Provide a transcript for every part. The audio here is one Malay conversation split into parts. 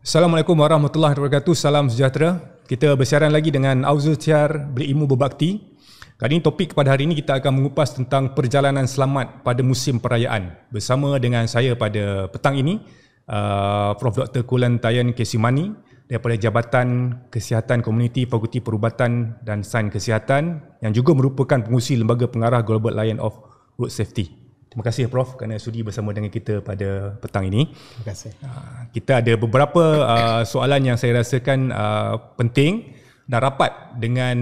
Assalamualaikum warahmatullahi wabarakatuh. Salam sejahtera. Kita bersiaran lagi dengan Auzul Tiar Berilmu Berbakti. Kali ini topik pada hari ini kita akan mengupas tentang perjalanan selamat pada musim perayaan. Bersama dengan saya pada petang ini, Prof. Dr. Kulantayan Kesimani daripada Jabatan Kesihatan Komuniti Fakulti Perubatan dan Sains Kesihatan yang juga merupakan pengurusi Lembaga Pengarah Global Alliance of Road Safety. Terima kasih Prof kerana sudi bersama dengan kita pada petang ini. Terima kasih. Kita ada beberapa soalan yang saya rasakan penting dan rapat dengan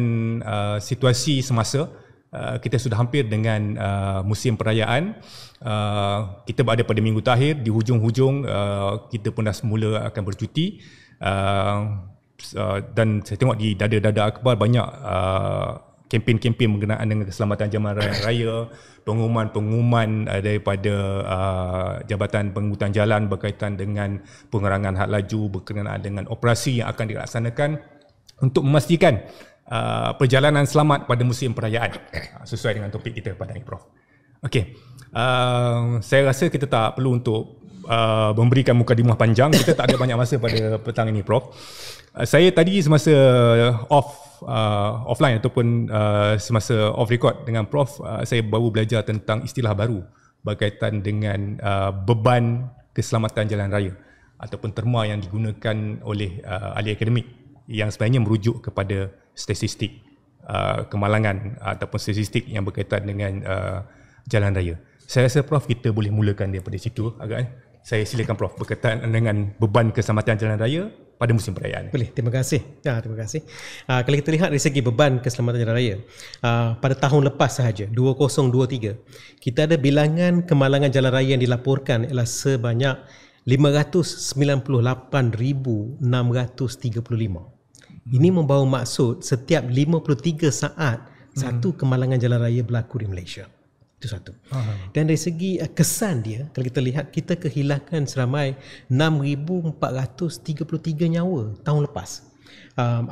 situasi semasa. Kita sudah hampir dengan musim perayaan. Kita berada pada minggu terakhir, di hujung-hujung kita pun dah semula akan bercuti. Dan saya tengok di dada-dada akhbar banyak kempen-kempen berkenaan dengan keselamatan jamaah raya, pengumuman-pengumuman daripada Jabatan Pengangkutan Jalan berkaitan dengan pengerangan had laju, berkenaan dengan operasi yang akan dilaksanakan untuk memastikan perjalanan selamat pada musim perayaan, sesuai dengan topik kita pada ini, Prof. Okey, saya rasa kita tak perlu untuk memberikan mukadimah panjang. Kita tak ada banyak masa pada petang ini, Prof. Saya tadi semasa offline ataupun semasa off record dengan Prof, saya baru belajar tentang istilah baru berkaitan dengan beban keselamatan jalan raya ataupun terma yang digunakan oleh ahli akademik yang sebenarnya merujuk kepada statistik kemalangan ataupun statistik yang berkaitan dengan jalan raya. Saya rasa Prof kita boleh mulakan daripada situ agak. Saya silakan Prof berkaitan dengan beban keselamatan jalan raya pada musim perayaan. Boleh, terima kasih. Terima kasih. Kalau kita lihat dari segi beban keselamatan jalan raya, pada tahun lepas sahaja, 2023, kita ada bilangan kemalangan jalan raya yang dilaporkan ialah sebanyak 598,635. Ini membawa maksud setiap 53 saat satu kemalangan jalan raya berlaku di Malaysia. Itu satu. Dan dari segi kesan dia, kalau kita lihat, kita kehilangan seramai 6,433 nyawa tahun lepas.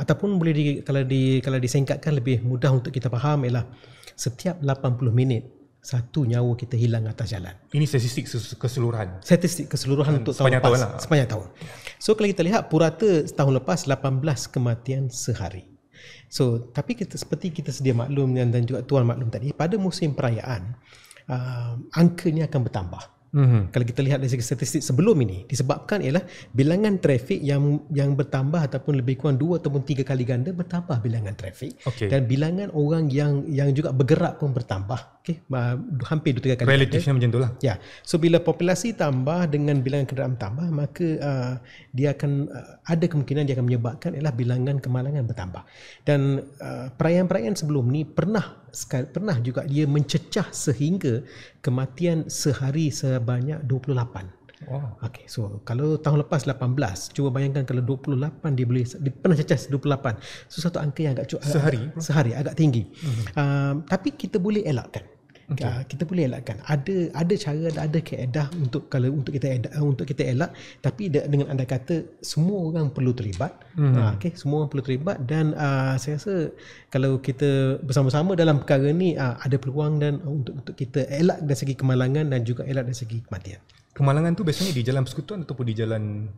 Ataupun boleh kalau disingkatkan lebih mudah untuk kita faham ialah setiap 80 minit satu nyawa kita hilang atas jalan. Ini statistik keseluruhan. Statistik keseluruhan untuk tahun lepas. Sepanjang tahun. So kalau kita lihat purata tahun lepas 18 kematian sehari. So, tapi seperti kita sedia maklum dan juga Tuan maklum tadi, pada musim perayaan angkanya akan bertambah. Kalau kita lihat dari segi statistik sebelum ini, disebabkan ialah bilangan trafik yang bertambah ataupun lebih kurang 2 ataupun 3 kali ganda bertambah bilangan trafik. Dan bilangan orang yang juga bergerak pun bertambah. Hampir 2-3 kali. Relatifnya macam itulah. Ya. So bila populasi tambah dengan bilangan kenderaan tambah, maka dia akan ada kemungkinan dia akan menyebabkan ialah bilangan kemalangan bertambah. Dan perayaan-perayaan sebelum ni pernah juga dia mencecah sehingga kematian sehari sebanyak 28. Okey, so kalau tahun lepas 18, cuba bayangkan kalau 28 dia pernah cecah 28. So satu angka yang agak sehari agak tinggi. Tapi kita boleh elakkan. Kita boleh elakkan. Ada cara, ada kaedah untuk kita elak, tapi dengan anda kata semua orang perlu terlibat. Semua orang perlu terlibat dan saya rasa kalau kita bersama-sama dalam perkara ni ada peluang dan untuk kita elak dari segi kemalangan dan juga elak dari segi kematian. Kemalangan tu biasanya di jalan persekutuan ataupun di jalan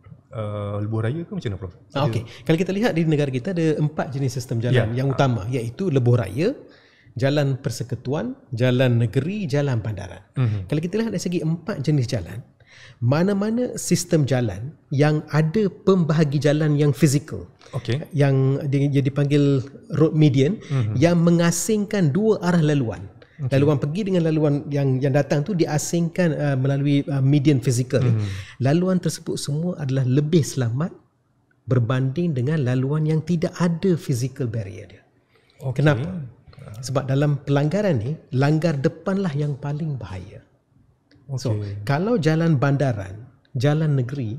lebuh raya ke macam mana, Prof? Okey, kalau kita lihat di negara kita ada 4 jenis sistem jalan yang utama, iaitu lebuh raya, jalan persekutuan, jalan negeri, jalan bandaran. Kalau kita lihat dari segi 4 jenis jalan, mana-mana sistem jalan yang ada pembahagi jalan yang fizikal, yang dia dipanggil road median, yang mengasingkan 2 arah laluan. Laluan pergi dengan laluan yang datang tu diasingkan melalui median fizikal. Laluan tersebut semua adalah lebih selamat berbanding dengan laluan yang tidak ada physical barrier dia. Kenapa? Sebab dalam pelanggaran ni, langgar depanlah yang paling bahaya. So, kalau jalan bandaran, jalan negeri,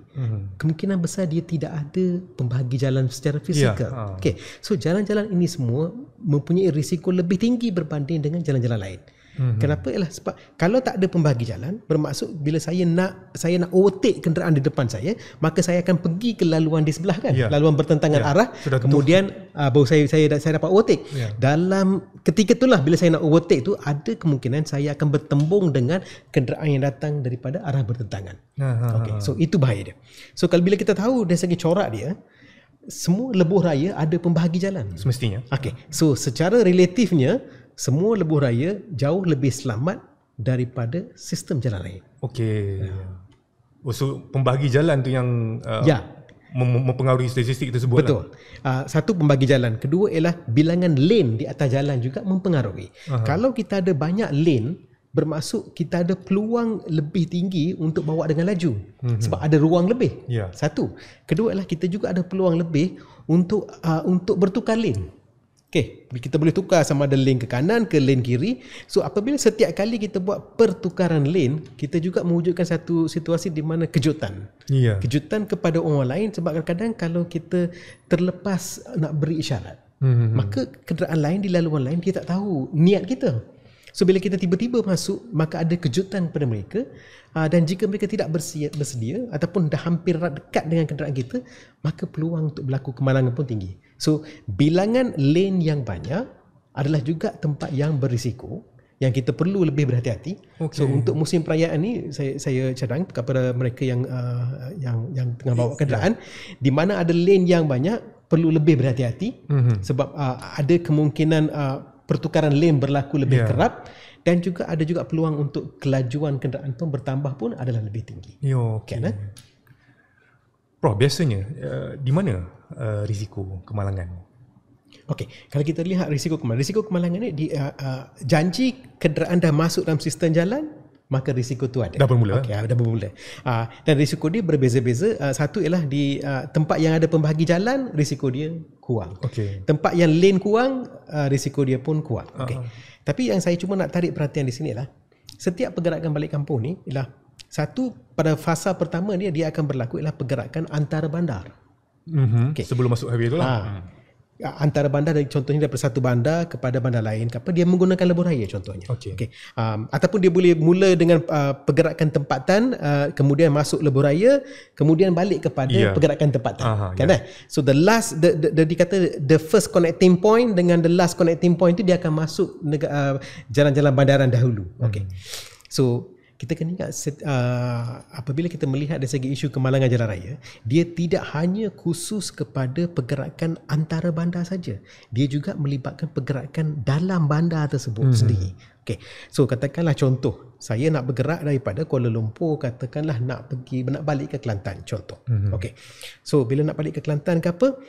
kemungkinan besar dia tidak ada pembahagi jalan secara fizikal. So, jalan-jalan ini semua mempunyai risiko lebih tinggi berbanding dengan jalan-jalan lain. Kenapa? Ialah sebab kalau tak ada pembahagi jalan, bermaksud bila saya nak overtake kenderaan di depan saya, maka saya akan pergi ke laluan di sebelah kan, laluan bertentangan arah. Kemudian baru saya dapat overtake. Dalam ketika itulah bila saya nak overtake tu, ada kemungkinan saya akan bertembung dengan kenderaan yang datang daripada arah bertentangan. Okay, so itu bahaya dia. So kalau bila kita tahu dari segi corak dia, semua lebuh raya ada pembahagi jalan semestinya. Okay, so secara relatifnya semua lebuh raya jauh lebih selamat daripada sistem jalan raya. Okey. So pembahagi jalan tu yang mempengaruhi statistik tersebut. Betul. Satu, pembahagi jalan. Kedua ialah bilangan lane di atas jalan juga mempengaruhi. Kalau kita ada banyak lane, bermaksud kita ada peluang lebih tinggi untuk bawa dengan laju. Sebab ada ruang lebih. Satu. Kedua ialah kita juga ada peluang lebih untuk bertukar lane. Okay, kita boleh tukar sama ada lane ke kanan ke lane kiri. So apabila setiap kali kita buat pertukaran lane, kita juga mewujudkan satu situasi di mana kejutan. Kejutan kepada orang lain, sebab kadang-kadang kalau kita terlepas nak beri isyarat, maka kenderaan lain di laluan lain dia tak tahu niat kita. So bila kita tiba-tiba masuk, maka ada kejutan kepada mereka, dan jika mereka tidak bersedia ataupun dah hampir dekat dengan kenderaan kita, maka peluang untuk berlaku kemalangan pun tinggi. So bilangan lane yang banyak adalah juga tempat yang berisiko, yang kita perlu lebih berhati-hati. So untuk musim perayaan ni, saya cadang kepada mereka yang tengah bawa kenderaan, di mana ada lane yang banyak, perlu lebih berhati-hati. Sebab ada kemungkinan pertukaran lane berlaku lebih kerap, dan juga ada juga peluang untuk kelajuan kenderaan pun bertambah pun adalah lebih tinggi. Prof, biasanya di mana risiko kemalangan? Okey, kalau kita lihat risiko kemalangan ni, janji kenderaan dah masuk dalam sistem jalan, maka risiko tu ada. Dah bermula. Okey, dah bermula. Dan risiko dia berbeza-beza. Satu ialah di tempat yang ada pembahagi jalan, risiko dia kurang. Tempat yang lane kurang, risiko dia pun kurang. Tapi yang saya cuma nak tarik perhatian di sini ialah, setiap pergerakan balik kampung ni ialah, satu, pada fasa pertama ni dia akan berlaku ialah pergerakan antara bandar. Sebelum masuk highway tu lah. Antara bandar, contohnya daripada satu bandar kepada bandar lain, dia menggunakan lebuh raya contohnya. Ataupun dia boleh mula dengan pergerakan tempatan, kemudian masuk lebuh raya, kemudian balik kepada pergerakan tempatan. So dikata the first connecting point dengan the last connecting point tu, dia akan masuk jalan-jalan bandaran dahulu. So kita kena ingat, apabila kita melihat dari segi isu kemalangan jalan raya, dia tidak hanya khusus kepada pergerakan antara bandar saja, dia juga melibatkan pergerakan dalam bandar tersebut sendiri. So katakanlah contoh, saya nak bergerak daripada Kuala Lumpur, katakanlah nak balik ke Kelantan contoh. So bila nak balik ke Kelantan ke apa,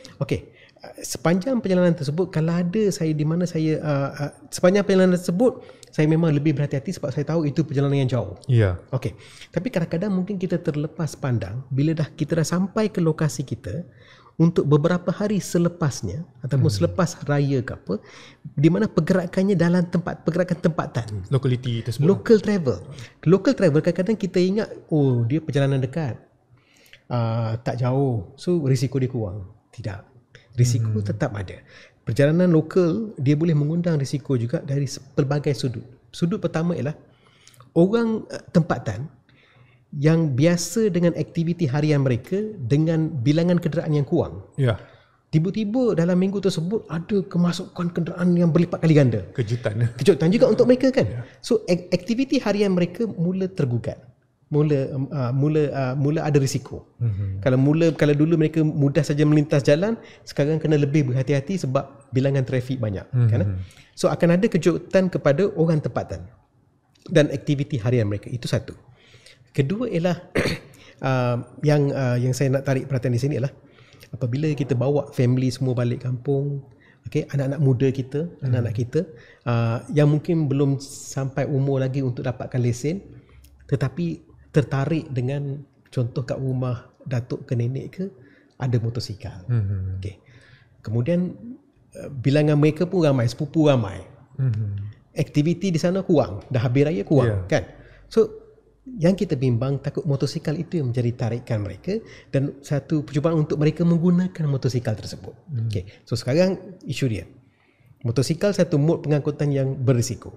sepanjang perjalanan tersebut, kalau ada saya di mana saya sepanjang perjalanan tersebut, saya memang lebih berhati-hati sebab saya tahu itu perjalanan yang jauh. Tapi kadang-kadang mungkin kita terlepas pandang bila kita dah sampai ke lokasi kita, untuk beberapa hari selepasnya ataupun selepas raya ke apa, di mana pergerakannya dalam pergerakan tempatan, lokaliti tersebut, local travel kadang-kadang kita ingat, oh dia perjalanan dekat, tak jauh, so risiko dia kurang. Tidak, risiko tetap ada. Perjalanan lokal dia boleh mengundang risiko juga dari pelbagai sudut. Sudut pertama ialah orang tempatan yang biasa dengan aktiviti harian mereka dengan bilangan kenderaan yang kurang. Tiba-tiba dalam minggu tersebut ada kemasukan kenderaan yang berlipat kali ganda. Kejutan juga untuk mereka kan. So aktiviti harian mereka mula tergugat. Mula ada risiko. Kalau dulu mereka mudah saja melintas jalan, sekarang kena lebih berhati-hati sebab bilangan trafik banyak. So akan ada kejutan kepada orang tempatan dan aktiviti harian mereka. Itu satu. Kedua ialah yang saya nak tarik perhatian di sini ialah, apabila kita bawa family semua balik kampung, anak-anak muda kita, anak-anak kita yang mungkin belum sampai umur lagi untuk dapatkan lesen, tetapi tertarik dengan contoh kat rumah datuk ke nenek ke ada motosikal. Kemudian bilangan mereka pun ramai, sepupu ramai. Aktiviti di sana kurang, dah habis raya kurang kan. So yang kita bimbang, takut motosikal itu yang menjadi tarikan mereka dan satu percubaan untuk mereka menggunakan motosikal tersebut. So sekarang isu dia, motosikal satu mod pengangkutan yang berisiko.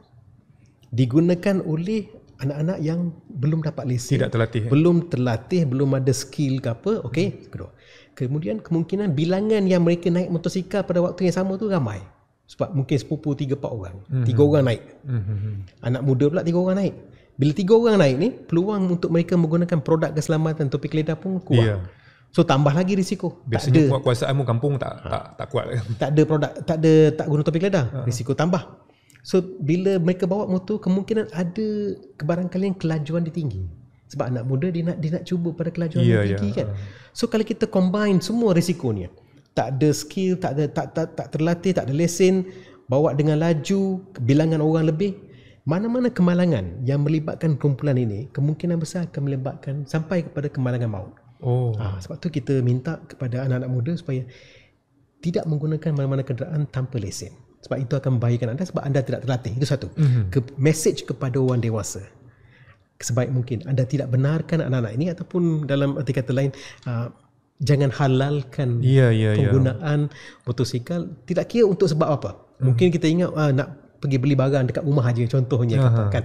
digunakan oleh anak-anak yang belum dapat lesen, Tidak terlatih. belum terlatih, belum ada skill ke apa. Okey, kedua. Kemudian kemungkinan bilangan yang mereka naik motosikal pada waktu yang sama tu ramai. Sebab mungkin sepupu 3-4 orang. 3 orang naik. Anak muda pula 3 orang naik. Bila 3 orang naik ni, peluang untuk mereka menggunakan produk keselamatan topi keledar pun kurang. So tambah lagi risiko. Biasanya kuasaan kampung tak kuat. Tak ada produk, tak guna topi keledar. Risiko tambah. So bila mereka bawa motor, kemungkinan ada kebarangkalian kelajuan dia tinggi. Sebab anak muda dia nak cuba pada kelajuan yang tinggi kan. So kalau kita combine semua risikonya, tak ada skill, tak terlatih, tak ada lesen, bawa dengan laju, bilangan orang lebih, mana-mana kemalangan yang melibatkan kumpulan ini kemungkinan besar akan melibatkan sampai kepada kemalangan maut. Sebab tu kita minta kepada anak-anak muda supaya tidak menggunakan mana-mana kenderaan tanpa lesen. Sebab itu akan membahayakan anda sebab anda tidak terlatih. Itu satu. Message kepada orang dewasa, sebaik mungkin anda tidak benarkan anak-anak ini, ataupun dalam arti kata lain, jangan halalkan penggunaan motosikal, tidak kira untuk sebab apa. Mungkin kita ingat nak pergi beli barang dekat rumah aja contohnya, katakan.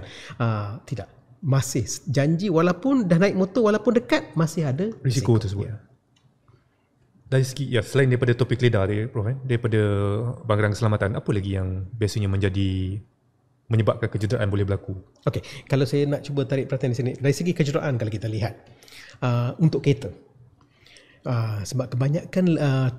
Tidak. Masih janji walaupun dah naik motor, walaupun dekat, masih ada risiko tersebut. Dari segi, selain daripada topik keledar dia, Prof, daripada barang keselamatan, apa lagi yang biasanya menyebabkan kecederaan boleh berlaku? Okey, kalau saya nak cuba tarik perhatian di sini, dari segi kecederaan kalau kita lihat, untuk kereta, sebab kebanyakan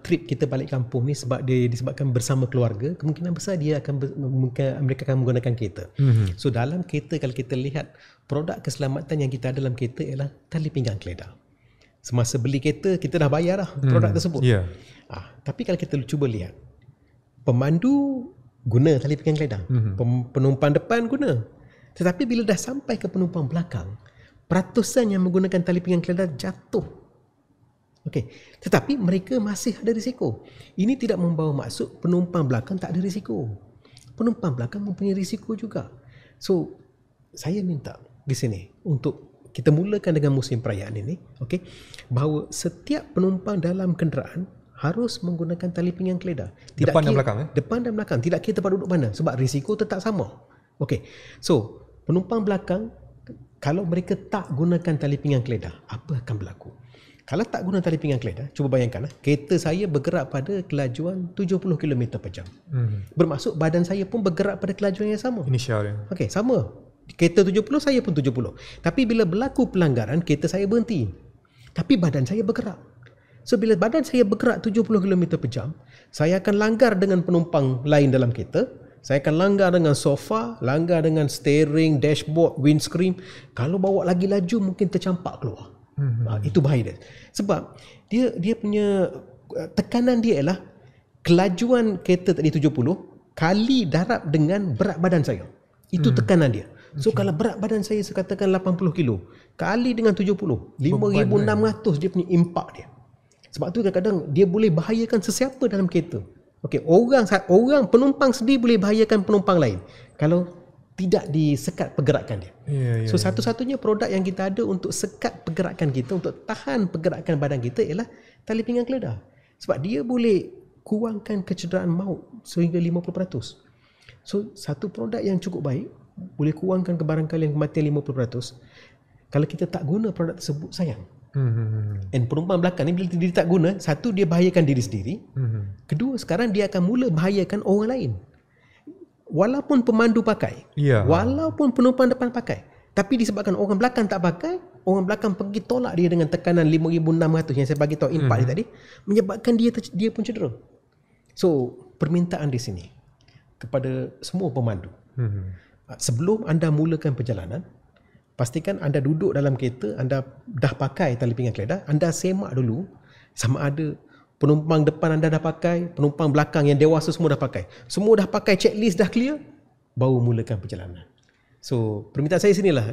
trip kita balik kampung ni sebab disebabkan bersama keluarga, kemungkinan besar mereka akan menggunakan kereta. So dalam kereta, kalau kita lihat produk keselamatan yang kita ada dalam kereta ialah tali pinggang keledar. Semasa beli kereta, kita dah bayar dah produk tersebut. Tapi kalau kita cuba lihat, pemandu guna tali pinggang keledar, penumpang depan guna. Tetapi bila dah sampai ke penumpang belakang, peratusan yang menggunakan tali pinggang keledar jatuh. Okey, tetapi mereka masih ada risiko. Ini tidak membawa maksud penumpang belakang tak ada risiko. Penumpang belakang mempunyai risiko juga. So, saya minta di sini untuk kita mulakan dengan musim perayaan ini, okey, bahawa setiap penumpang dalam kenderaan harus menggunakan tali pinggang keledar. Depan dan belakang. Depan dan belakang. Tidak kira tempat duduk mana, sebab risiko tetap sama. Okey. So, penumpang belakang, kalau mereka tak gunakan tali pinggang keledar, apa akan berlaku? Kalau tak guna tali pinggang keledar, cuba bayangkanlah, kereta saya bergerak pada kelajuan 70 km per jam. Bermaksud badan saya pun bergerak pada kelajuan yang sama. Inisial. Okey, sama. Kereta 70, saya pun 70. Tapi bila berlaku pelanggaran, kereta saya berhenti. Tapi badan saya bergerak. So bila badan saya bergerak 70 km per jam, saya akan langgar dengan penumpang lain dalam kereta. Saya akan langgar dengan sofa, langgar dengan steering, dashboard, windscreen. Kalau bawa lagi laju, mungkin tercampak keluar. Itu bahaya dia. Sebab dia punya tekanan dia ialah kelajuan kereta tadi 70 kali darab dengan berat badan saya. Itu tekanan dia. So kalau berat badan saya katakan 80 kilo kali dengan 70, 5,600 dia punya impak dia. Sebab tu kadang-kadang dia boleh bahayakan sesiapa dalam kereta. Okey, orang penumpang sendiri boleh bahayakan penumpang lain kalau tidak disekat pergerakan dia. So satu-satunya produk yang kita ada untuk sekat pergerakan kita, untuk tahan pergerakan badan kita ialah tali pinggang keledar. Sebab dia boleh kurangkan kecederaan maut sehingga 50%. So satu produk yang cukup baik boleh kurangkan kebarangkalian kematian 50%. Kalau kita tak guna produk tersebut, sayang. And penumpang belakang ni bila dia tak guna, satu, dia bahayakan diri sendiri. Kedua, sekarang dia akan mula bahayakan orang lain. Walaupun pemandu pakai, walaupun penumpang depan pakai, tapi disebabkan orang belakang tak pakai, orang belakang pergi tolak dia dengan tekanan 5,600 yang saya bagi tahu impak dia tadi, menyebabkan dia pun cedera. So permintaan di sini kepada semua pemandu, sebelum anda mulakan perjalanan, pastikan anda duduk dalam kereta, anda dah pakai tali pinggang keledar, anda semak dulu sama ada penumpang depan anda dah pakai, penumpang belakang yang dewasa semua dah pakai. Semua dah pakai, checklist dah clear, baru mulakan perjalanan. So permintaan saya sinilah,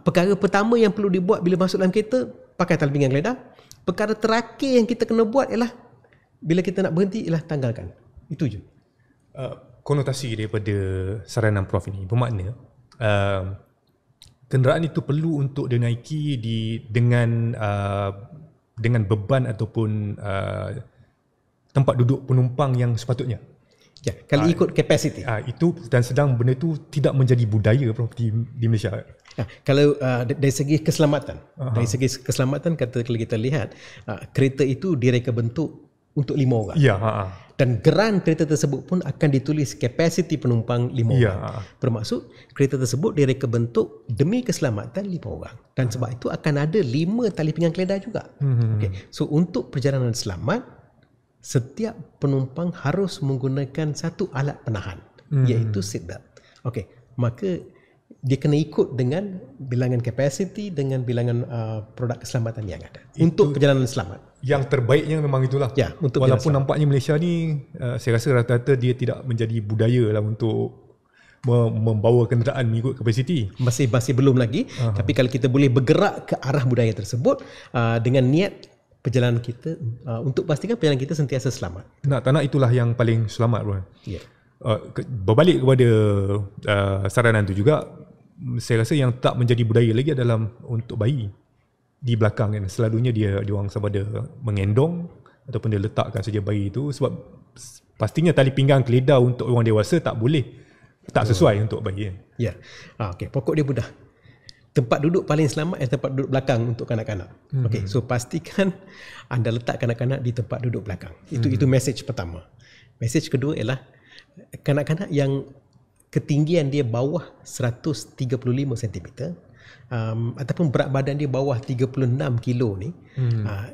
perkara pertama yang perlu dibuat bila masuk dalam kereta, pakai tali pinggang keledar. Perkara terakhir yang kita kena buat ialah bila kita nak berhenti ialah tanggalkan. Itu je. Konotasi daripada saranan Prof ini bermakna kenderaan itu perlu untuk dinaiki dengan beban ataupun tempat duduk penumpang yang sepatutnya. Ya, kalau ikut capacity. Itu dan sedang benda itu tidak menjadi budaya Prof di Malaysia. Kalau dari segi keselamatan, kalau kita lihat kereta itu direka bentuk untuk 5 orang. Ya, Dan geran kereta tersebut pun akan ditulis kapasiti penumpang 5 orang. Bermaksud kereta tersebut direka bentuk demi keselamatan 5 orang. Dan sebab itu akan ada 5 tali pinggang keledar juga. Okay. So untuk perjalanan selamat, setiap penumpang harus menggunakan satu alat penahan, iaitu seatbelt. Okey, maka dia kena ikut dengan bilangan kapasiti, dengan bilangan produk keselamatan yang ada untuk perjalanan selamat. Yang terbaiknya memang itulah. Ya, untuk walaupun nampaknya Malaysia ni saya rasa rata-rata dia tidak menjadi budaya lah untuk membawa kenderaan mengikut kapasiti. Masih belum lagi. Tapi kalau kita boleh bergerak ke arah budaya tersebut dengan niat perjalanan kita untuk pastikan perjalanan kita sentiasa selamat. Tak nak itulah yang paling selamat bro. Ya. Berbalik kepada saranan tu juga, saya rasa yang tak menjadi budaya lagi adalah untuk bayi di belakang kan. Selalunya dia orang sama ada mengendong ataupun dia letakkan saja bayi itu, sebab pastinya tali pinggang keledar untuk orang dewasa tak sesuai untuk bayi. Ya. Okey, pokok dia mudah. Tempat duduk paling selamat adalah tempat duduk belakang untuk kanak-kanak. Okey, so pastikan anda letak kanak-kanak di tempat duduk belakang. Itu message pertama. Message kedua ialah kanak-kanak yang ketinggian dia bawah 135 cm ataupun berat badan dia bawah 36 kilo ni,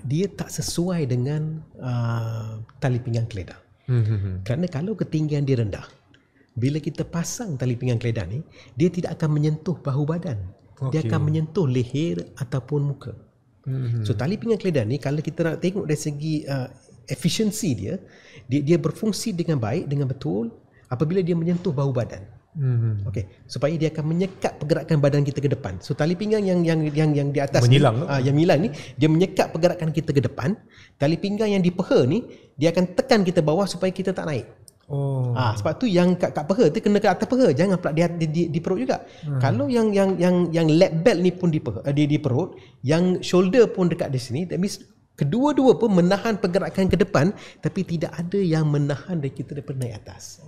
dia tak sesuai dengan tali pinggang keledar. Kerana kalau ketinggian dia rendah, bila kita pasang tali pinggang keledar ni, dia tidak akan menyentuh bahu badan. Dia akan menyentuh leher ataupun muka. So tali pinggang keledar ni, kalau kita nak tengok dari segi efisiensi dia berfungsi dengan baik, dengan betul apabila dia menyentuh bahu badan. Okey, supaya dia akan menyekat pergerakan badan kita ke depan. So tali pinggang yang di atas menyilang ni, yang menyilang ni, dia menyekat pergerakan kita ke depan. Tali pinggang yang di peha ni, dia akan tekan kita bawah supaya kita tak naik. Sebab tu yang kat peha tu kena ke atas peha, jangan pula di perut juga. Kalau yang lap belt ni pun di perut, yang shoulder pun dekat di sini, that means kedua-dua pun menahan pergerakan ke depan, tapi tidak ada yang menahan kita daripada naik atas.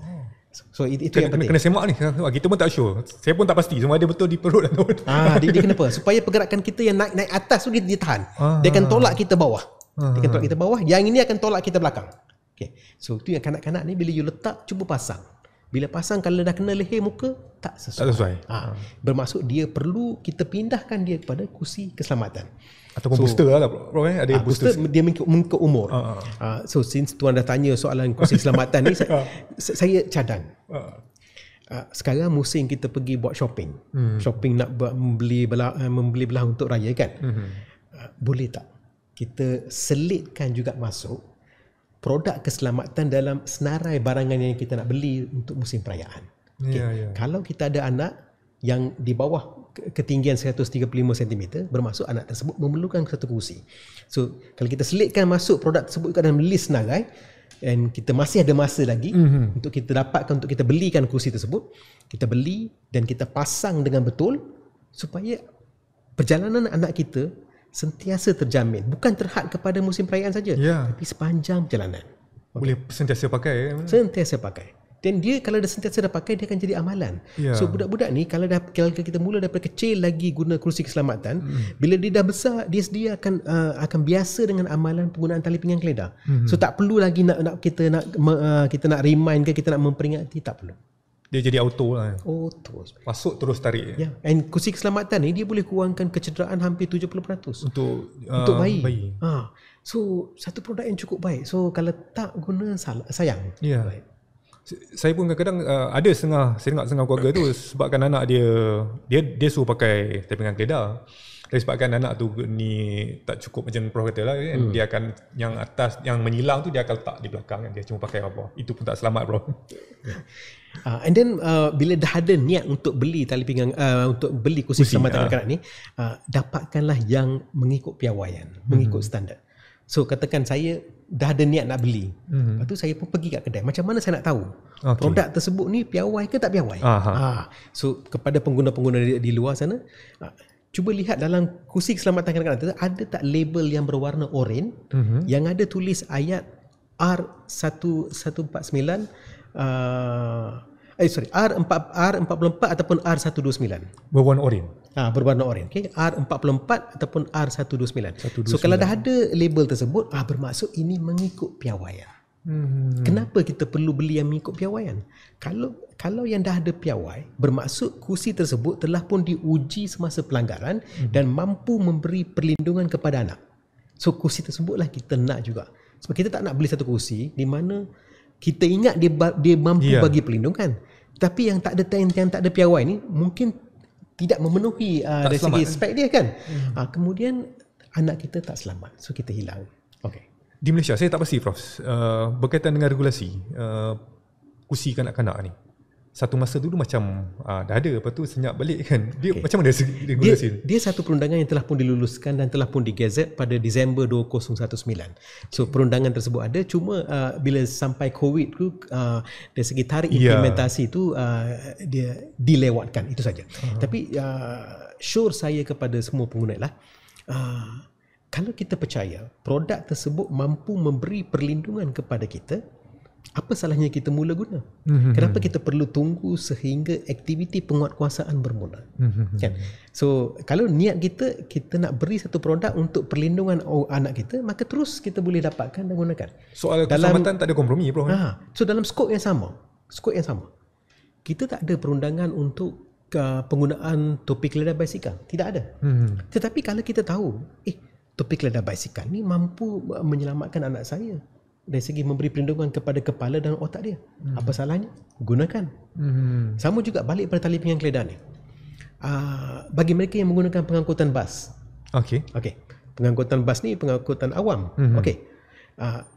So itu yang penting. Kena semak ni. Kita pun tak sure. Saya pun tak pasti sama ada betul di perut atau dia kenapa? Supaya pergerakan kita yang naik atas tu dia tahan. Dia akan tolak kita bawah. Yang ini akan tolak kita belakang. Okay. So tu yang kanak-kanak ni, bila you letak, cuba pasang. Bila pasang, kalau dah kena leher muka, tak sesuai. Bermaksud dia perlu kita pindahkan dia kepada kursi keselamatan. Ataupun booster lah bro, ada booster dia mengikut umur. So since tuan dah tanya soalan kursi keselamatan ni, saya cadang. Sekarang musim kita pergi buat shopping. Shopping nak membeli belah untuk raya kan. Boleh tak kita selitkan juga masuk produk keselamatan dalam senarai barangan yang kita nak beli untuk musim perayaan. Kalau kita ada anak yang di bawah ketinggian 135 cm, bermaksud anak tersebut memerlukan satu kursi. So kalau kita selitkan masuk produk tersebut ke dalam list senarai, dan kita masih ada masa lagi untuk kita dapatkan, untuk kita belikan kursi tersebut, kita beli dan kita pasang dengan betul supaya perjalanan anak kita sentiasa terjamin, bukan terhad kepada musim perayaan saja, tapi sepanjang perjalanan. Boleh sentiasa pakai. Sentiasa pakai. Dan dia kalau dah sentiasa dah pakai, dia akan jadi amalan. So budak-budak ni kalau kita mula daripada kecil lagi guna kursi keselamatan, bila dia dah besar, dia sendiri akan biasa dengan amalan penggunaan tali pinggang keledar. So tak perlu lagi kita nak remind ke, kita nak memperingati, tak perlu. Dia jadi auto lah. Auto. Masuk terus tarik. And kursi keselamatan ni dia boleh kurangkan kecederaan hampir 70% untuk bayi. So satu produk yang cukup baik. So kalau tak guna, sayang. Right. Saya pun kadang-kadang ada saya dengar setengah keluarga tu, sebabkan anak dia suruh pakai tali pinggang keledar. Tapi sebabkan anak tu ni tak cukup macam Prof kata lah kan, dia akan yang atas, yang menyilang tu dia akan letak di belakang kan, dia cuma pakai apa. Itu pun tak selamat bro. And then bila dah ada niat untuk beli tali pinggang, untuk beli kursi keselamatan kanak-kanak ni, dapatkanlah yang mengikut piawaian, mengikut standard. So katakan saya dah ada niat nak beli, lepas tu saya pun pergi kat kedai. Macam mana saya nak tahu produk tersebut ni piawai ke tak piawai? So kepada pengguna-pengguna di luar sana, cuba lihat dalam kursi keselamatan kanak-kanak tu ada tak label yang berwarna oranye yang ada tulis ayat R149 R44 ataupun R129. Berwarna oranye. Berwarna oranye. Okay? R44 ataupun R129. So kalau dah ada label tersebut, bermaksud ini mengikut piawaian. Kenapa kita perlu beli yang mengikut piawaian? Kalau yang dah ada piawai, bermaksud kursi tersebut telah pun diuji semasa pelanggaran dan mampu memberi perlindungan kepada anak. So kursi tersebutlah kita nak juga. Sebab kita tak nak beli satu kursi di mana kita ingat dia mampu bagi perlindungan, tapi yang tak ada piawai ni mungkin tidak memenuhi dari segi spek dia kan. Kemudian anak kita tak selamat, so kita hilang. Okay. Di Malaysia saya tak pasti Prof, berkaitan dengan regulasi kursi kanak-kanak ni. Satu masa dulu macam dah ada, lepas tu senyap balik kan. Dia macam mana regulasi dia satu perundangan yang telah pun diluluskan dan telah pun digazet pada Disember 2019. So perundangan tersebut ada, cuma bila sampai COVID tu dari segi tarikh implementasi tu dia dilewatkan, itu saja. Tapi sure saya kepada semua pengguna lah, kalau kita percaya produk tersebut mampu memberi perlindungan kepada kita, apa salahnya kita mula guna? Kenapa kita perlu tunggu sehingga aktiviti penguatkuasaan bermula? Kan? So kalau niat kita nak beri satu produk untuk perlindungan anak kita, maka terus kita boleh dapatkan dan gunakan. Soal keselamatan tak ada kompromi, Prof. So dalam skop yang sama, kita tak ada perundangan untuk penggunaan topi keledar basikal. Tidak ada. Tetapi kalau kita tahu, topi keledar basikal ni mampu menyelamatkan anak saya dari segi memberi perlindungan kepada kepala dan otak dia, apa salahnya? Gunakan. Sama juga balik pada tali pinggang keledar ni. Bagi mereka yang menggunakan pengangkutan bas. Okey. Pengangkutan bas ni pengangkutan awam.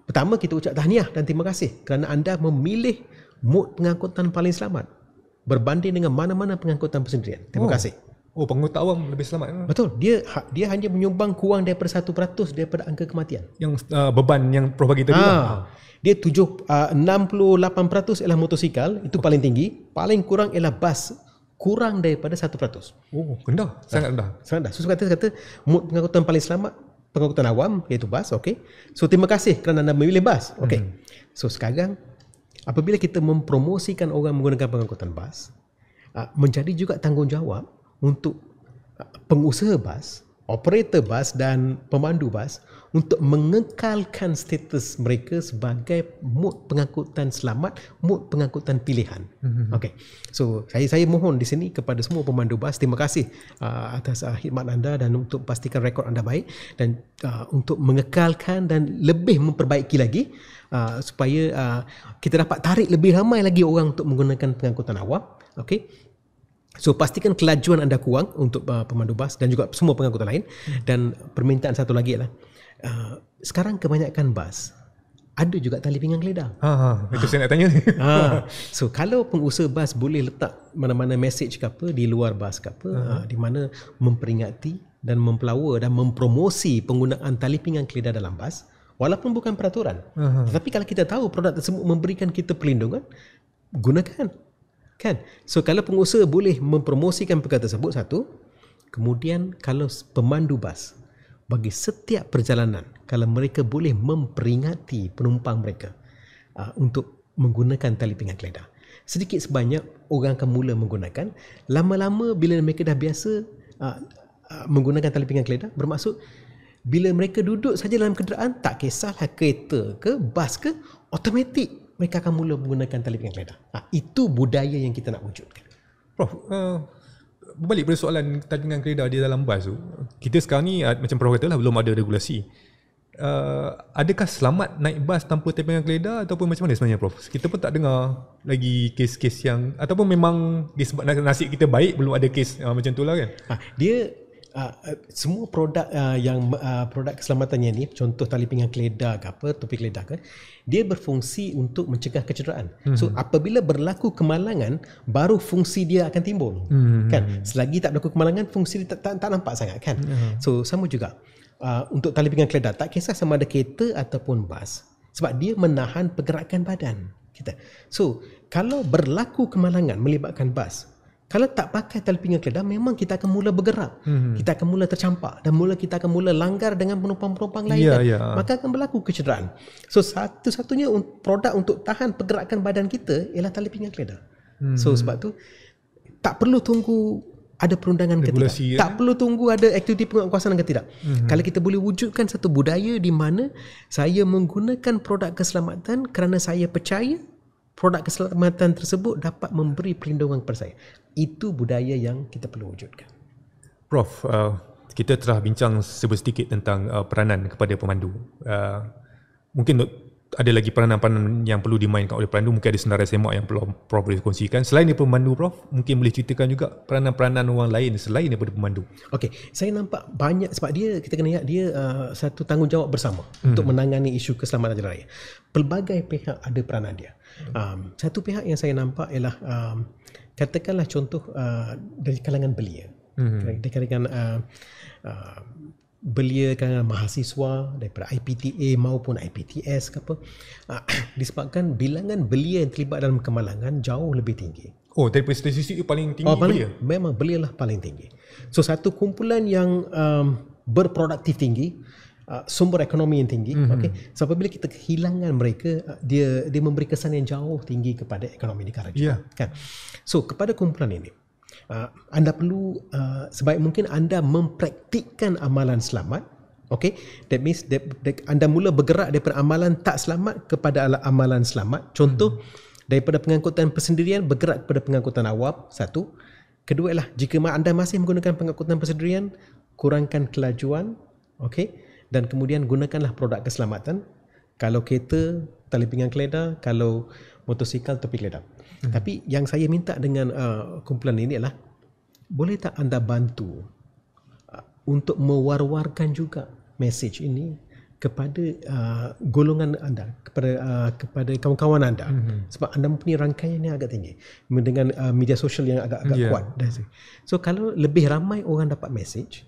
Pertama kita ucap tahniah dan terima kasih kerana anda memilih mod pengangkutan paling selamat berbanding dengan mana-mana pengangkutan persendirian. Terima kasih. Pengangkutan awam lebih selamat. Betul. Dia hanya menyumbang kurang daripada 1% daripada angka kematian. Yang beban yang Prof bagi tadi. Dia 68% ialah motosikal, itu paling tinggi. Paling kurang ialah bas, kurang daripada 1%. Rendah. Sangat rendah. Sangat rendah. So kata mod pengangkutan paling selamat pengangkutan awam, iaitu bas. So terima kasih kerana anda memilih bas. So sekarang apabila kita mempromosikan orang menggunakan pengangkutan bas, menjadi juga tanggungjawab untuk pengusaha bas, operator bas dan pemandu bas untuk mengekalkan status mereka sebagai mod pengangkutan selamat, mod pengangkutan pilihan. So saya mohon di sini kepada semua pemandu bas, terima kasih atas khidmat anda dan untuk pastikan rekod anda baik dan untuk mengekalkan dan lebih memperbaiki lagi supaya kita dapat tarik lebih ramai lagi orang untuk menggunakan pengangkutan awam. So pastikan kelajuan anda kurang untuk pemandu bas dan juga semua pengangkutan lain. Dan permintaan satu lagi adalah sekarang kebanyakan bas ada juga tali pinggang keledar. Itu saya nak tanya. So kalau pengusaha bas boleh letak mana-mana message ke apa di luar bas ke apa, di mana memperingati dan mempelawa dan mempromosi penggunaan tali pinggang keledar dalam bas, walaupun bukan peraturan. Tetapi kalau kita tahu produk tersebut memberikan kita perlindungan, gunakan. Kan? So kalau pengusaha boleh mempromosikan perkara tersebut, satu. Kemudian kalau pemandu bas, bagi setiap perjalanan, kalau mereka boleh memperingati penumpang mereka untuk menggunakan tali pinggang keledar, sedikit sebanyak orang akan mula menggunakan. Lama-lama bila mereka dah biasa menggunakan tali pinggang keledar, bermaksud bila mereka duduk saja dalam kenderaan, tak kisahlah kereta ke bas ke, automatik mereka akan mula menggunakan tali pinggang keledar. Itu budaya yang kita nak wujudkan. Prof, berbalik pada soalan tali pinggang keledar di dalam bas tu, kita sekarang ni macam Prof kata lah, belum ada regulasi. Adakah selamat naik bas tanpa tali pinggang keledar ataupun macam mana sebenarnya, Prof? Kita pun tak dengar lagi kes-kes yang, ataupun memang disebab nasib kita baik belum ada kes macam tu lah kan? Dia semua produk produk keselamatannya ni, contoh tali pinggang keledar ke apa, topi keledar ke, dia berfungsi untuk mencegah kecederaan. So apabila berlaku kemalangan, baru fungsi dia akan timbul. Kan? Selagi tak berlaku kemalangan, fungsi dia tak nampak sangat kan. So sama juga untuk tali pinggang keledar, tak kisah sama ada kereta ataupun bas, sebab dia menahan pergerakan badan kita. So kalau berlaku kemalangan melibatkan bas, Kalau tak pakai tali pinggang keledar, memang kita akan mula bergerak. Kita akan mula tercampak dan kita akan mula langgar dengan penumpang-penumpang lain. Maka akan berlaku kecederaan. So satu-satunya produk untuk tahan pergerakan badan kita ialah tali pinggang keledar. So sebab tu tak perlu tunggu ada perundangan ke tidak. Tak perlu tunggu ada aktiviti penguatkuasaan ke tidak. Kalau kita boleh wujudkan satu budaya di mana saya menggunakan produk keselamatan kerana saya percaya produk keselamatan tersebut dapat memberi perlindungan kepada saya. Itu budaya yang kita perlu wujudkan. Prof, kita telah bincang sedikit tentang peranan kepada pemandu. Mungkin ada lagi peranan-peranan yang perlu dimainkan oleh pemandu. Mungkin ada senarai semak yang Prof boleh kongsikan. Selain daripada pemandu, Prof, mungkin boleh ceritakan juga peranan-peranan orang lain selain daripada pemandu. Okey, saya nampak banyak sebab kita kena ingat dia satu tanggungjawab bersama untuk menangani isu keselamatan jalan raya. Pelbagai pihak ada peranan dia. Satu pihak yang saya nampak ialah katakanlah contoh dari kalangan belia. Dari kalangan belia kalangan mahasiswa daripada IPTA maupun IPTS ke apa, disebabkan bilangan belia yang terlibat dalam kemalangan jauh lebih tinggi. Oh, daripada statistik paling tinggi belia? Memang belia lah paling tinggi. So satu kumpulan yang berproduktif tinggi, sumber ekonomi yang tinggi, so apabila kita kehilangan mereka, dia memberi kesan yang jauh tinggi kepada ekonomi negara juga, kan? So kepada kumpulan ini, anda perlu sebaik mungkin anda mempraktikkan amalan selamat. That means anda mula bergerak daripada amalan tak selamat kepada amalan selamat. Contoh, daripada pengangkutan persendirian bergerak kepada pengangkutan awam. Satu. Kedua ialah jika anda masih menggunakan pengangkutan persendirian, kurangkan kelajuan, dan kemudian gunakanlah produk keselamatan. Kalau kereta, tali pinggang keledar. Kalau motosikal, topi keledar. Tapi yang saya minta dengan kumpulan ini adalah, boleh tak anda bantu untuk mewar-warkan juga mesej ini kepada golongan anda, kepada kawan-kawan anda. Sebab anda mempunyai rangkaian yang agak tinggi dengan media sosial yang agak kuat. So kalau lebih ramai orang dapat mesej,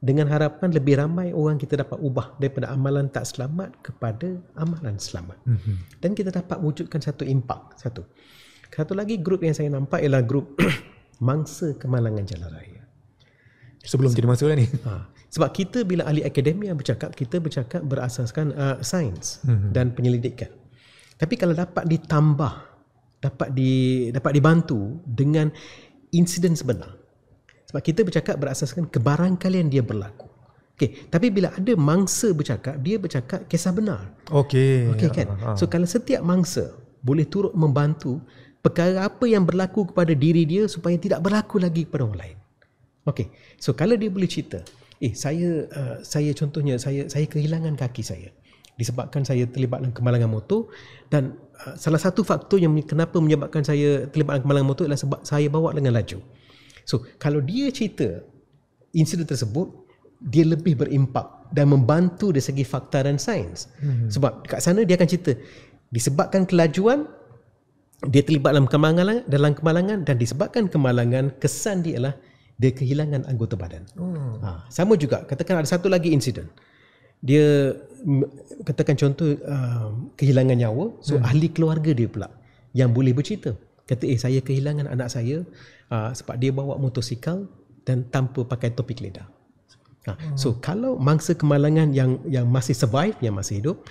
dengan harapan lebih ramai orang kita dapat ubah daripada amalan tak selamat kepada amalan selamat. Dan kita dapat wujudkan satu impak. Satu lagi grup yang saya nampak ialah grup mangsa kemalangan jalan raya. Sebelum jadi mangsa ni. Sebab kita bila ahli akademia bercakap, kita bercakap berasaskan sains dan penyelidikan. Tapi kalau dapat ditambah, dapat dibantu dengan insiden sebenar. Sebab kita bercakap berasaskan kebarangkalian dia berlaku. Tapi bila ada mangsa bercakap, dia bercakap kisah benar. Kan? So kalau setiap mangsa boleh turut membantu perkara apa yang berlaku kepada diri dia supaya tidak berlaku lagi kepada orang lain. So kalau dia boleh cerita, saya contohnya saya kehilangan kaki saya disebabkan saya terlibat dalam kemalangan motor, dan salah satu faktor yang kenapa menyebabkan saya terlibat dalam kemalangan motor adalah sebab saya bawa dengan laju. So kalau dia cerita insiden tersebut, dia lebih berimpak dan membantu dari segi fakta dan sains. Sebab kat sana dia akan cerita disebabkan kelajuan dia terlibat dalam kemalangan, dan disebabkan kemalangan kesan dia adalah dia kehilangan anggota badan. Sama juga katakan ada satu lagi insiden, dia katakan contoh kehilangan nyawa. So ahli keluarga dia pula yang boleh bercerita, kata saya kehilangan anak saya sebab dia bawa motosikal dan tanpa pakai topi keledar. So kalau mangsa kemalangan yang masih survive, yang masih hidup,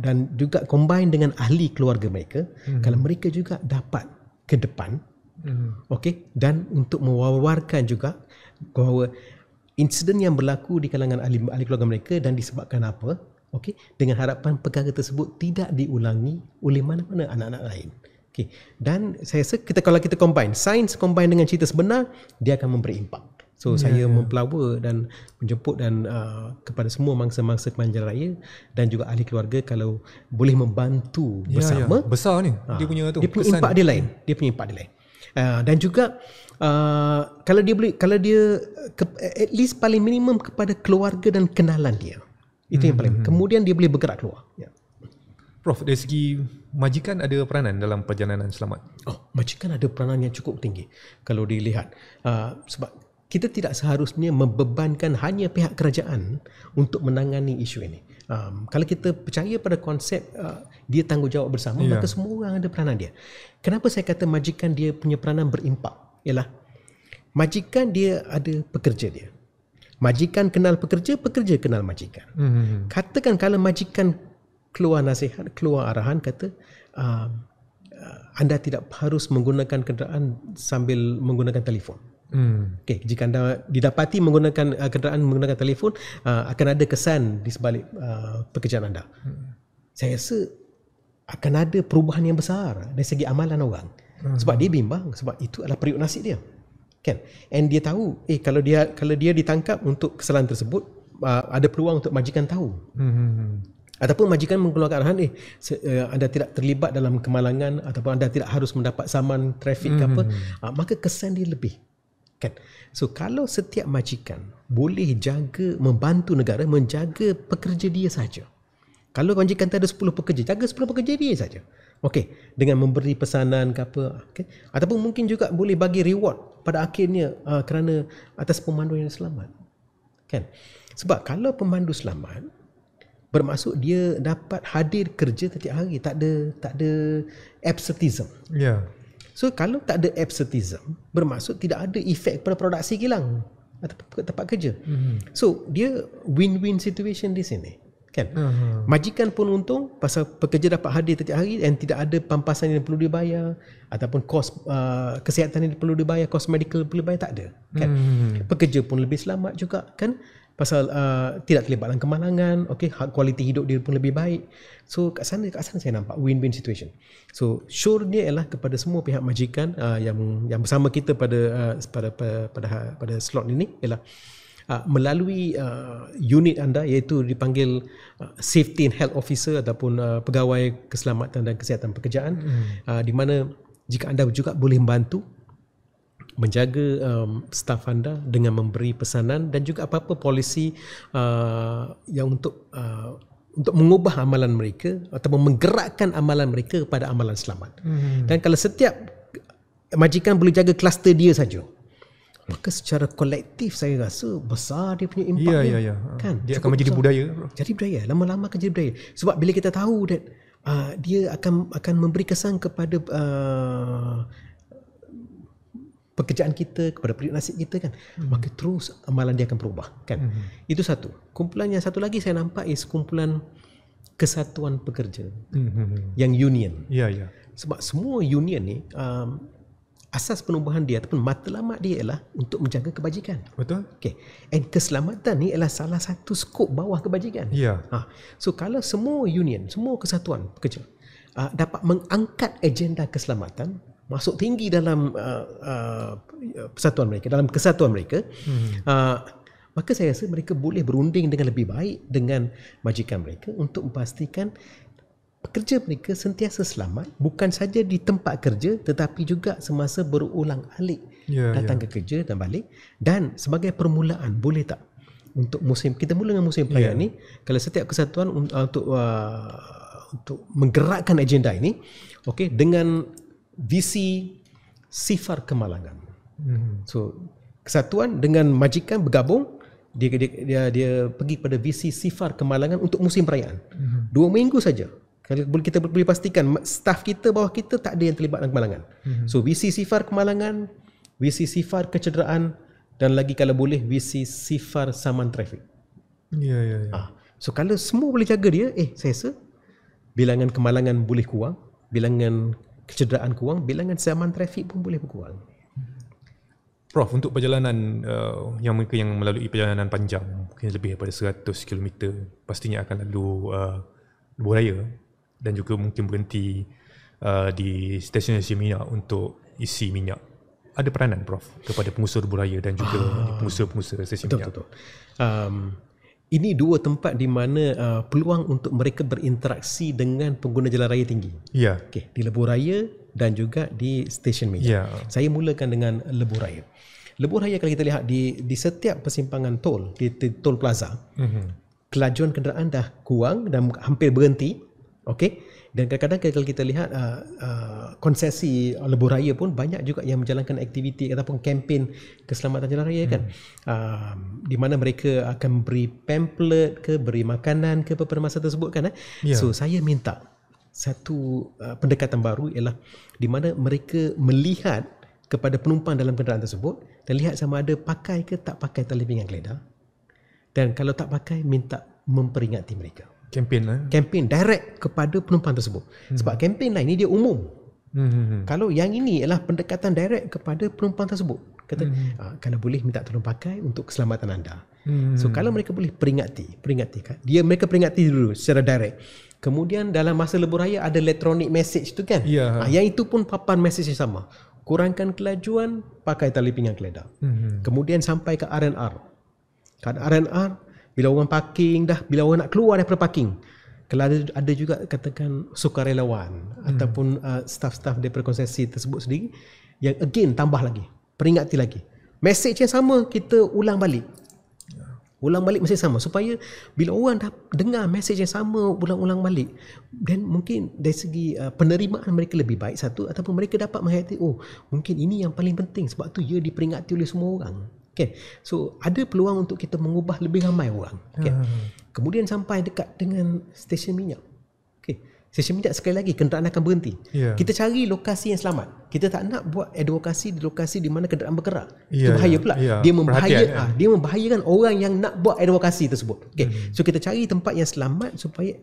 dan juga combine dengan ahli keluarga mereka, kalau mereka juga dapat ke depan, dan untuk mewawarkan juga bahawa insiden yang berlaku di kalangan ahli keluarga mereka dan disebabkan apa, dengan harapan perkara tersebut tidak diulangi oleh mana-mana anak-anak lain. Dan saya rasa kalau kita combine sains combine dengan cerita sebenar, dia akan memberi impak. So saya mempelawa dan menjemput dan kepada semua mangsa-mangsa kemalangan raya dan juga ahli keluarga kalau boleh membantu bersama. Besar ni dia punya tu. Dia punya impak dia lain. Dan juga kalau dia at least paling minimum kepada keluarga dan kenalan dia. Itu yang paling. Kemudian dia boleh bergerak keluar. Prof, dari segi majikan ada peranan dalam perjalanan selamat? Majikan ada peranan yang cukup tinggi kalau dilihat. Sebab kita tidak seharusnya membebankan hanya pihak kerajaan untuk menangani isu ini. Kalau kita percaya pada konsep dia tanggungjawab bersama, maka semua orang ada peranan dia. Kenapa saya kata majikan dia punya peranan berimpak? ialah majikan dia ada pekerja dia. Majikan kenal pekerja, pekerja kenal majikan. Katakan kalau majikan keluar nasihat, keluar arahan kata anda tidak harus menggunakan kenderaan sambil menggunakan telefon. Okay, jika anda didapati menggunakan kenderaan menggunakan telefon, akan ada kesan di sebalik pekerjaan anda. Saya rasa akan ada perubahan yang besar dari segi amalan orang. Sebab dia bimbang, sebab itu adalah periuk nasi dia. Kan? And dia tahu, kalau dia ditangkap untuk kesalahan tersebut, ada peluang untuk majikan tahu. Ataupun majikan mengeluarkan arahan, anda tidak terlibat dalam kemalangan ataupun anda tidak harus mendapat saman trafik ke apa, maka kesan dia lebih. Kan? So kalau setiap majikan boleh membantu negara menjaga pekerja dia saja. Kalau majikan tak ada 10 pekerja, jaga 10 pekerja dia saja. Okey, dengan memberi pesanan ke apa, okay? Ataupun mungkin juga boleh bagi reward pada akhirnya kerana atas pemandu yang selamat. Kan? Sebab kalau pemandu selamat, bermaksud dia dapat hadir kerja setiap hari, tak ada absenteeism. So kalau tak ada absenteeism, bermaksud tidak ada efek pada produksi kilang atau tempat kerja. So dia win-win situation di sini. Kan? Majikan pun untung pasal pekerja dapat hadir setiap hari dan tidak ada pampasan yang perlu dibayar ataupun kos kesihatan yang perlu dibayar, kos medical perlu dibayar, tak ada. Kan? Pekerja pun lebih selamat juga kan, pasal tidak terlibat dalam kemalangan. Okey, kualiti hidup dia pun lebih baik. So kat sana saya nampak win-win situation. So sure dia ialah kepada semua pihak majikan yang bersama kita pada slot ini ialah melalui unit anda, iaitu dipanggil Safety and Health Officer ataupun pegawai keselamatan dan kesihatan pekerjaan, di mana jika anda juga boleh membantu menjaga staf anda dengan memberi pesanan dan juga apa-apa polisi yang untuk mengubah amalan mereka ataupun menggerakkan amalan mereka kepada amalan selamat. Dan kalau setiap majikan boleh jaga kluster dia saja, maka secara kolektif saya rasa besar dia punya impact. Kan? Dia akan menjadi budaya. Jadi budaya, lama-lama akan jadi budaya. Sebab bila kita tahu that dia akan memberi kesan kepada pekerjaan kita, kepada periuk nasib kita kan, maka terus amalan dia akan berubah kan. Itu satu. Kumpulan yang satu lagi saya nampak is kumpulan kesatuan pekerja, yang union. Sebab semua union ni asas penubuhan dia ataupun matlamat dia ialah untuk menjaga kebajikan. Betul. Okay. And keselamatan ni ialah salah satu skop bawah kebajikan. So kalau semua union, semua kesatuan pekerja dapat mengangkat agenda keselamatan, masuk tinggi dalam persatuan mereka, dalam kesatuan mereka, maka saya rasa mereka boleh berunding dengan lebih baik dengan majikan mereka untuk memastikan pekerja mereka sentiasa selamat, bukan saja di tempat kerja tetapi juga semasa berulang-alik datang ke kerja dan balik. Dan sebagai permulaan, boleh tak untuk musim, kita mula dengan musim perayaan ni, kalau setiap kesatuan untuk menggerakkan agenda ini, okey, dengan visi sifar kemalangan. So kesatuan dengan majikan bergabung, dia pergi pada visi sifar kemalangan untuk musim perayaan. 2 minggu saja. Kita boleh pastikan staf kita, bawah kita tak ada yang terlibat dalam kemalangan. So visi sifar kemalangan, visi sifar kecederaan, dan lagi kalau boleh visi sifar saman trafik. So kalau semua boleh jaga dia, saya rasa bilangan kemalangan boleh kurang, bilangan kecederaan kurang, bilangan saman trafik pun boleh berkurang. Prof, untuk perjalanan yang mereka yang melalui perjalanan panjang, mungkin lebih daripada 100 km, pastinya akan lalu lebuh raya dan juga mungkin berhenti di stesen-stesen minyak untuk isi minyak. Ada peranan Prof kepada pengusaha lebuh raya dan juga pengusaha-pengusaha stesen minyak? Betul. Ini 2 tempat di mana peluang untuk mereka berinteraksi dengan pengguna jalan raya tinggi. Okay, di lebuh raya dan juga di stesen minyak. Saya mulakan dengan lebuh raya. Lebuh raya kalau kita lihat di setiap persimpangan tol, di tol plaza, kelajuan kenderaan dah kurang dan hampir berhenti. Okey, dan kadang-kadang kalau kita lihat konsesi lebuh raya pun banyak juga yang menjalankan aktiviti ataupun kempen keselamatan jalan raya kan, di mana mereka akan beri pamphlet ke, beri makanan ke pada masa tersebut kan. So saya minta satu pendekatan baru ialah di mana mereka melihat kepada penumpang dalam kenderaan tersebut dan lihat sama ada pakai ke tak pakai tali pinggang keledar. Dan kalau tak pakai, minta memperingati mereka. Kempen direct kepada penumpang tersebut. Sebab kempen lain ni dia umum. Kalau yang ini ialah pendekatan direct kepada penumpang tersebut. Kata, kalau boleh minta tolong pakai untuk keselamatan anda. So kalau mereka boleh peringati kan. Mereka peringati dulu secara direct. Kemudian dalam masa lebuh raya ada electronic message tu kan. Yang itu pun papan message yang sama. Kurangkan kelajuan, pakai tali pinggang keledar. Kemudian sampai ke R&R. Kat R&R, bila orang parking dah, bila orang nak keluar daripada parking, kalau ada juga katakan sukarelawan ataupun staff-staff daripada konsesi tersebut sendiri yang again tambah lagi, peringati lagi. Mesej yang sama kita ulang balik mesej sama supaya bila orang dah dengar mesej yang sama ulang-ulang balik, dan mungkin dari segi penerimaan mereka lebih baik satu, ataupun mereka dapat menghayati mungkin ini yang paling penting sebab tu ia diperingati oleh semua orang. Okay. So ada peluang untuk kita mengubah lebih ramai orang. Okay. Kemudian sampai dekat dengan stesen minyak. Okay. Stesen minyak sekali lagi kenderaan akan berhenti. Kita cari lokasi yang selamat. Kita tak nak buat advokasi di lokasi di mana kenderaan bergerak. Itu bahaya pula. Dia membahayakan orang yang nak buat advokasi tersebut. Okay. So kita cari tempat yang selamat supaya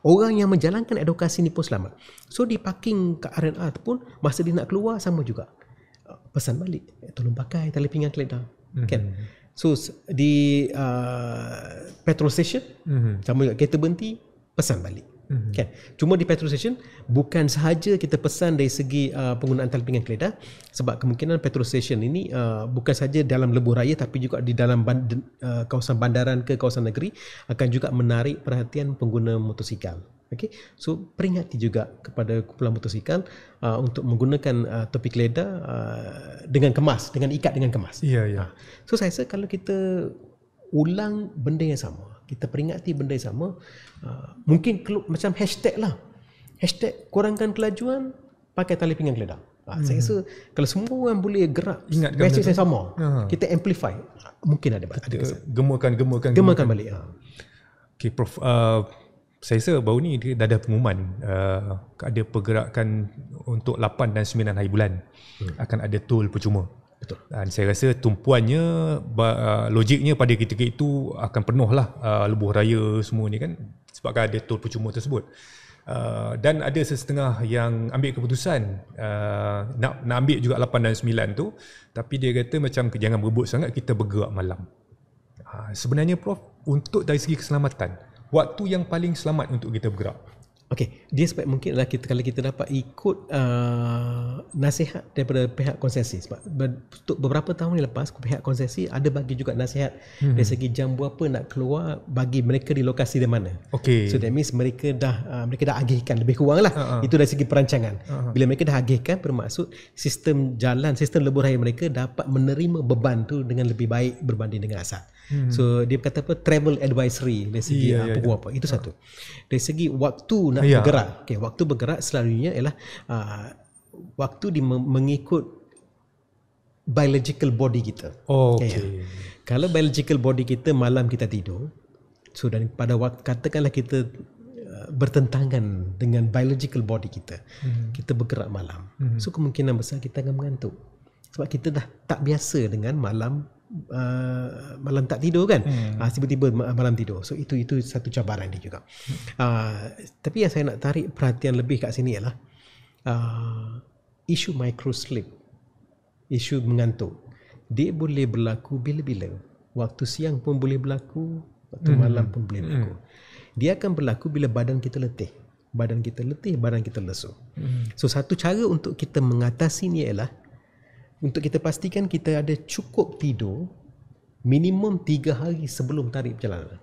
orang yang menjalankan advokasi ni pun selamat. So di parking kat R&R tu pun masa dia nak keluar sama juga. Pesan balik, tolong pakai tali pinggang keledar. Kan? So di petrol station sama juga, kereta berhenti, pesan balik. Kan? Cuma di petrol station bukan sahaja kita pesan dari segi penggunaan tali pinggang keledar, sebab kemungkinan petrol station ini bukan sahaja dalam lebuh raya tapi juga di dalam kawasan bandaran ke kawasan negeri akan juga menarik perhatian pengguna motosikal. Okay. So peringati juga kepada kumpulan motosikal untuk menggunakan topi keledar dengan kemas, dengan ikat dengan kemas. So saya rasa kalau kita ulang benda yang sama, kita peringati benda yang sama, mungkin macam hashtag lah, hashtag kurangkan kelajuan, pakai tali pinggang keledar. Saya rasa kalau semua orang boleh gerak message yang sama, kita amplify, mungkin ada gemakan balik. Okay, Prof, saya rasa baru ni dia dah ada pengumuman ada pergerakan untuk 8 dan 9 hari bulan akan ada tol percuma. Betul. Dan saya rasa tumpuannya logiknya pada ketika itu akan penuh lah lebuh raya semua ni kan, sebab ada tol percuma tersebut. Dan ada sesetengah yang ambil keputusan nak ambil juga 8 dan 9 tu, tapi dia kata macam jangan berebut sangat, kita bergerak malam. Sebenarnya Prof, untuk dari segi keselamatan, waktu yang paling selamat untuk kita bergerak? Okey, dia sebab mungkin adalah kalau kita dapat ikut nasihat daripada pihak konsesi. Sebab untuk beberapa tahun yang lepas, pihak konsesi ada bagi juga nasihat dari segi jam berapa nak keluar bagi mereka di lokasi di mana. Okay. So that means mereka dah agihkan lebih kurang lah. Itu dari segi perancangan. Bila mereka dah agihkan, bermaksud sistem lebuh raya mereka dapat menerima beban tu dengan lebih baik berbanding dengan asal. So dia kata apa, travel advisory dari segi apa itu satu. Dari segi waktu nak bergerak, waktu bergerak selalunya ialah waktu mengikut biological body kita. Kalau biological body kita malam kita tidur, so dan pada waktu katakanlah kita bertentangan dengan biological body kita, kita bergerak malam, so kemungkinan besar kita akan mengantuk sebab kita dah tak biasa dengan malam tak tidur kan. Tiba-tiba malam tidur. So itu satu cabaran dia juga. Tapi yang saya nak tarik perhatian lebih kat sini ialah isu micro sleep, isu mengantuk. Dia boleh berlaku bila-bila. Waktu siang pun boleh berlaku, waktu malam pun boleh berlaku. Dia akan berlaku bila badan kita letih. Badan kita lesu. So satu cara untuk kita mengatasi ni ialah untuk kita pastikan kita ada cukup tidur minimum 3 hari sebelum tarik perjalanan.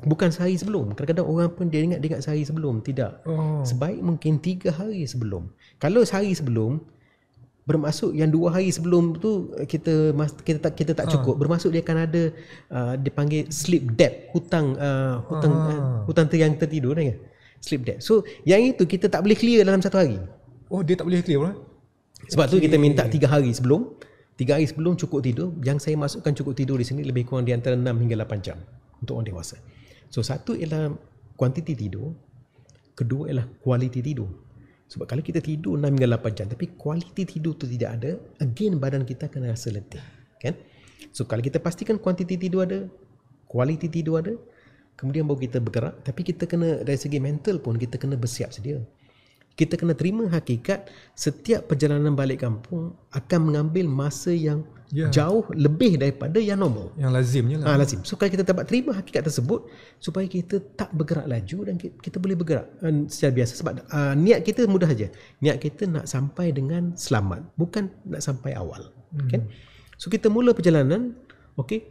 Bukan sehari sebelum. Kadang-kadang orang pun dia ingat sehari sebelum. Tidak. Sebaik mungkin 3 hari sebelum. Kalau sehari sebelum, bermaksud yang 2 hari sebelum tu kita tak cukup. Bermaksud dia akan ada dipanggil sleep debt, hutang yang tertidur kan? Sleep debt. So yang itu kita tak boleh clear dalam 1 hari. Dia tak boleh clear lah. Sebab tu kita minta 3 hari sebelum. 3 hari sebelum cukup tidur. Yang saya masukkan cukup tidur di sini lebih kurang di antara 6 hingga 8 jam untuk orang dewasa. So satu ialah kuantiti tidur, kedua ialah kualiti tidur. Sebab kalau kita tidur 6 hingga 8 jam tapi kualiti tidur tu tidak ada, again badan kita akan rasa letih, kan? So kalau kita pastikan kuantiti tidur ada, kualiti tidur ada, kemudian baru kita bergerak. Tapi kita kena, dari segi mental pun kita kena bersiap sedia. Kita kena terima hakikat setiap perjalanan balik kampung akan mengambil masa yang jauh lebih daripada yang normal, yang lazimnya lah. Lazim. So kalau kita dapat terima hakikat tersebut, supaya kita tak bergerak laju dan kita boleh bergerak secara biasa. Sebab niat kita mudah saja. Niat kita nak sampai dengan selamat, bukan nak sampai awal. Kan? So kita mula perjalanan, okey,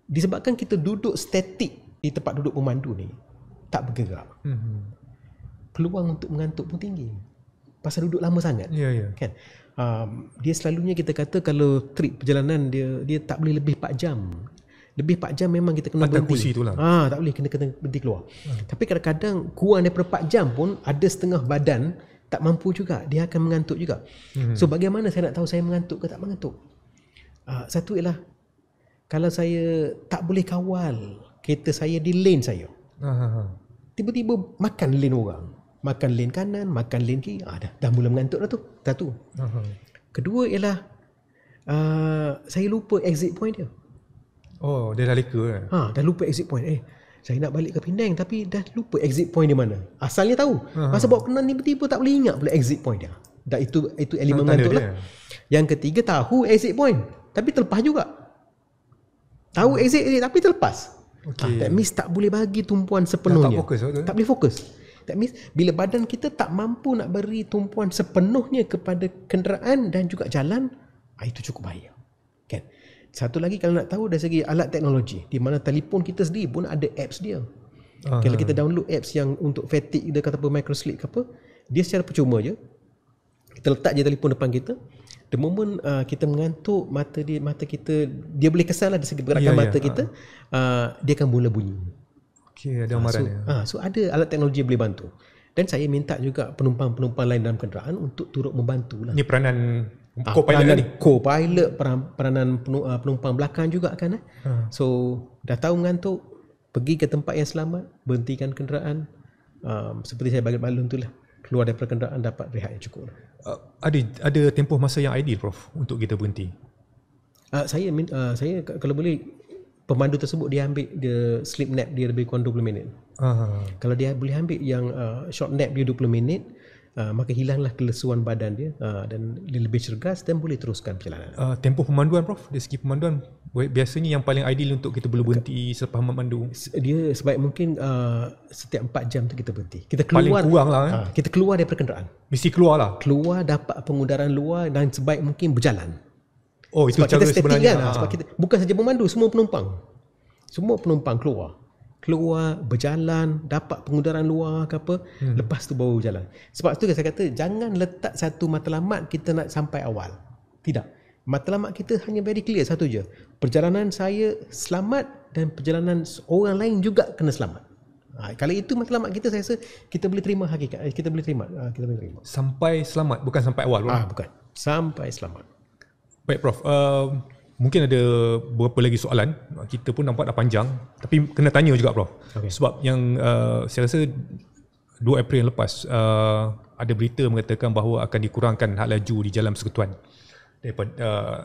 disebabkan kita duduk statik di tempat duduk pemandu ni, tak bergerak. Peluang untuk mengantuk pun tinggi. Pasal duduk lama sangat. Kan? Dia selalunya kita kata kalau trip perjalanan dia tak boleh lebih 4 jam. Lebih 4 jam memang kita kena berhenti. Kursi tu lah. Tak boleh, kena berhenti keluar. Tapi kadang-kadang kurang daripada 4 jam pun ada setengah badan tak mampu juga. Dia akan mengantuk juga. So bagaimana saya nak tahu saya mengantuk ke tak mengantuk? Satu ialah kalau saya tak boleh kawal kereta saya di lane saya. Tiba-tiba makan lane orang. Makan lane kanan, makan lane kiri, dah mula mengantuk dah tu. Satu. Kedua ialah saya lupa exit point dia. Oh, dia dah leka kan? Dah lupa exit point. Saya nak balik ke Penang tapi dah lupa exit point di mana. Asalnya tahu. Masa bawa kenal tiba-tiba tak boleh ingat pula exit point dia. Dah itu elemen mengantuk lah. Yang ketiga, tahu exit point tapi terlepas juga. Tahu exit tapi terlepas. That means tak boleh bagi tumpuan sepenuhnya. Tak boleh fokus. That means bila badan kita tak mampu nak beri tumpuan sepenuhnya kepada kenderaan dan juga jalan, itu cukup bahaya. Kan? Satu lagi kalau nak tahu dari segi alat teknologi, di mana telefon kita sendiri pun ada apps dia. Kalau kita download apps yang untuk fatigue dia kata apa, microsleep ke apa, dia secara percuma je. Kita letak je telefon depan kita. The moment kita mengantuk, mata kita dia boleh kesan lah dari segi pergerakan mata kita, dia akan mula bunyi. Ada amaran so ada alat teknologi yang boleh bantu. Dan saya minta juga penumpang-penumpang lain dalam kenderaan untuk turut membantu lah. Ni peranan co-pilot ni? Co-pilot, peranan penumpang belakang juga kan. So dah tahu mengantuk, pergi ke tempat yang selamat, berhentikan kenderaan. Seperti saya bagi balun tu lah, keluar daripada kenderaan, dapat rehat yang cukup. Ada tempoh masa yang ideal, Prof, untuk kita berhenti? Saya kalau boleh, pemandu tersebut dia ambil dia sleep nap dia lebih kurang 20 minit. Kalau dia boleh ambil yang short nap dia 20 minit, maka hilanglah kelesuan badan dia dan dia lebih cergas dan boleh teruskan perjalanan. Tempoh pemanduan, Prof, dari segi pemanduan biasanya yang paling ideal untuk kita boleh berhenti selepas memandu? Dia sebaik mungkin setiap 4 jam tu kita berhenti. Kita keluar, paling kurang lah kita keluar daripada kenderaan. Mesti keluar lah. Keluar, dapat pengudaran luar dan sebaik mungkin berjalan. Itu sebab cara kita sebenarnya kan, sebab kita bukan saja pemandu, semua penumpang keluar berjalan, dapat pengudaran luar ke apa, lepas tu baru jalan. Sebab tu saya kata jangan letak satu matlamat kita nak sampai awal. Tidak, matlamat kita hanya very clear satu je, perjalanan saya selamat dan perjalanan orang lain juga kena selamat. Kalau itu matlamat kita, saya rasa kita boleh terima hakikat, kita boleh terima sampai selamat, bukan sampai awal. Bukan, sampai selamat. Baik, Prof. Mungkin ada beberapa lagi soalan. Kita pun nampak dah panjang, tapi kena tanya juga, Prof. Sebab yang saya rasa 2 April yang lepas ada berita mengatakan bahawa akan dikurangkan had laju di Jalan Persekutuan.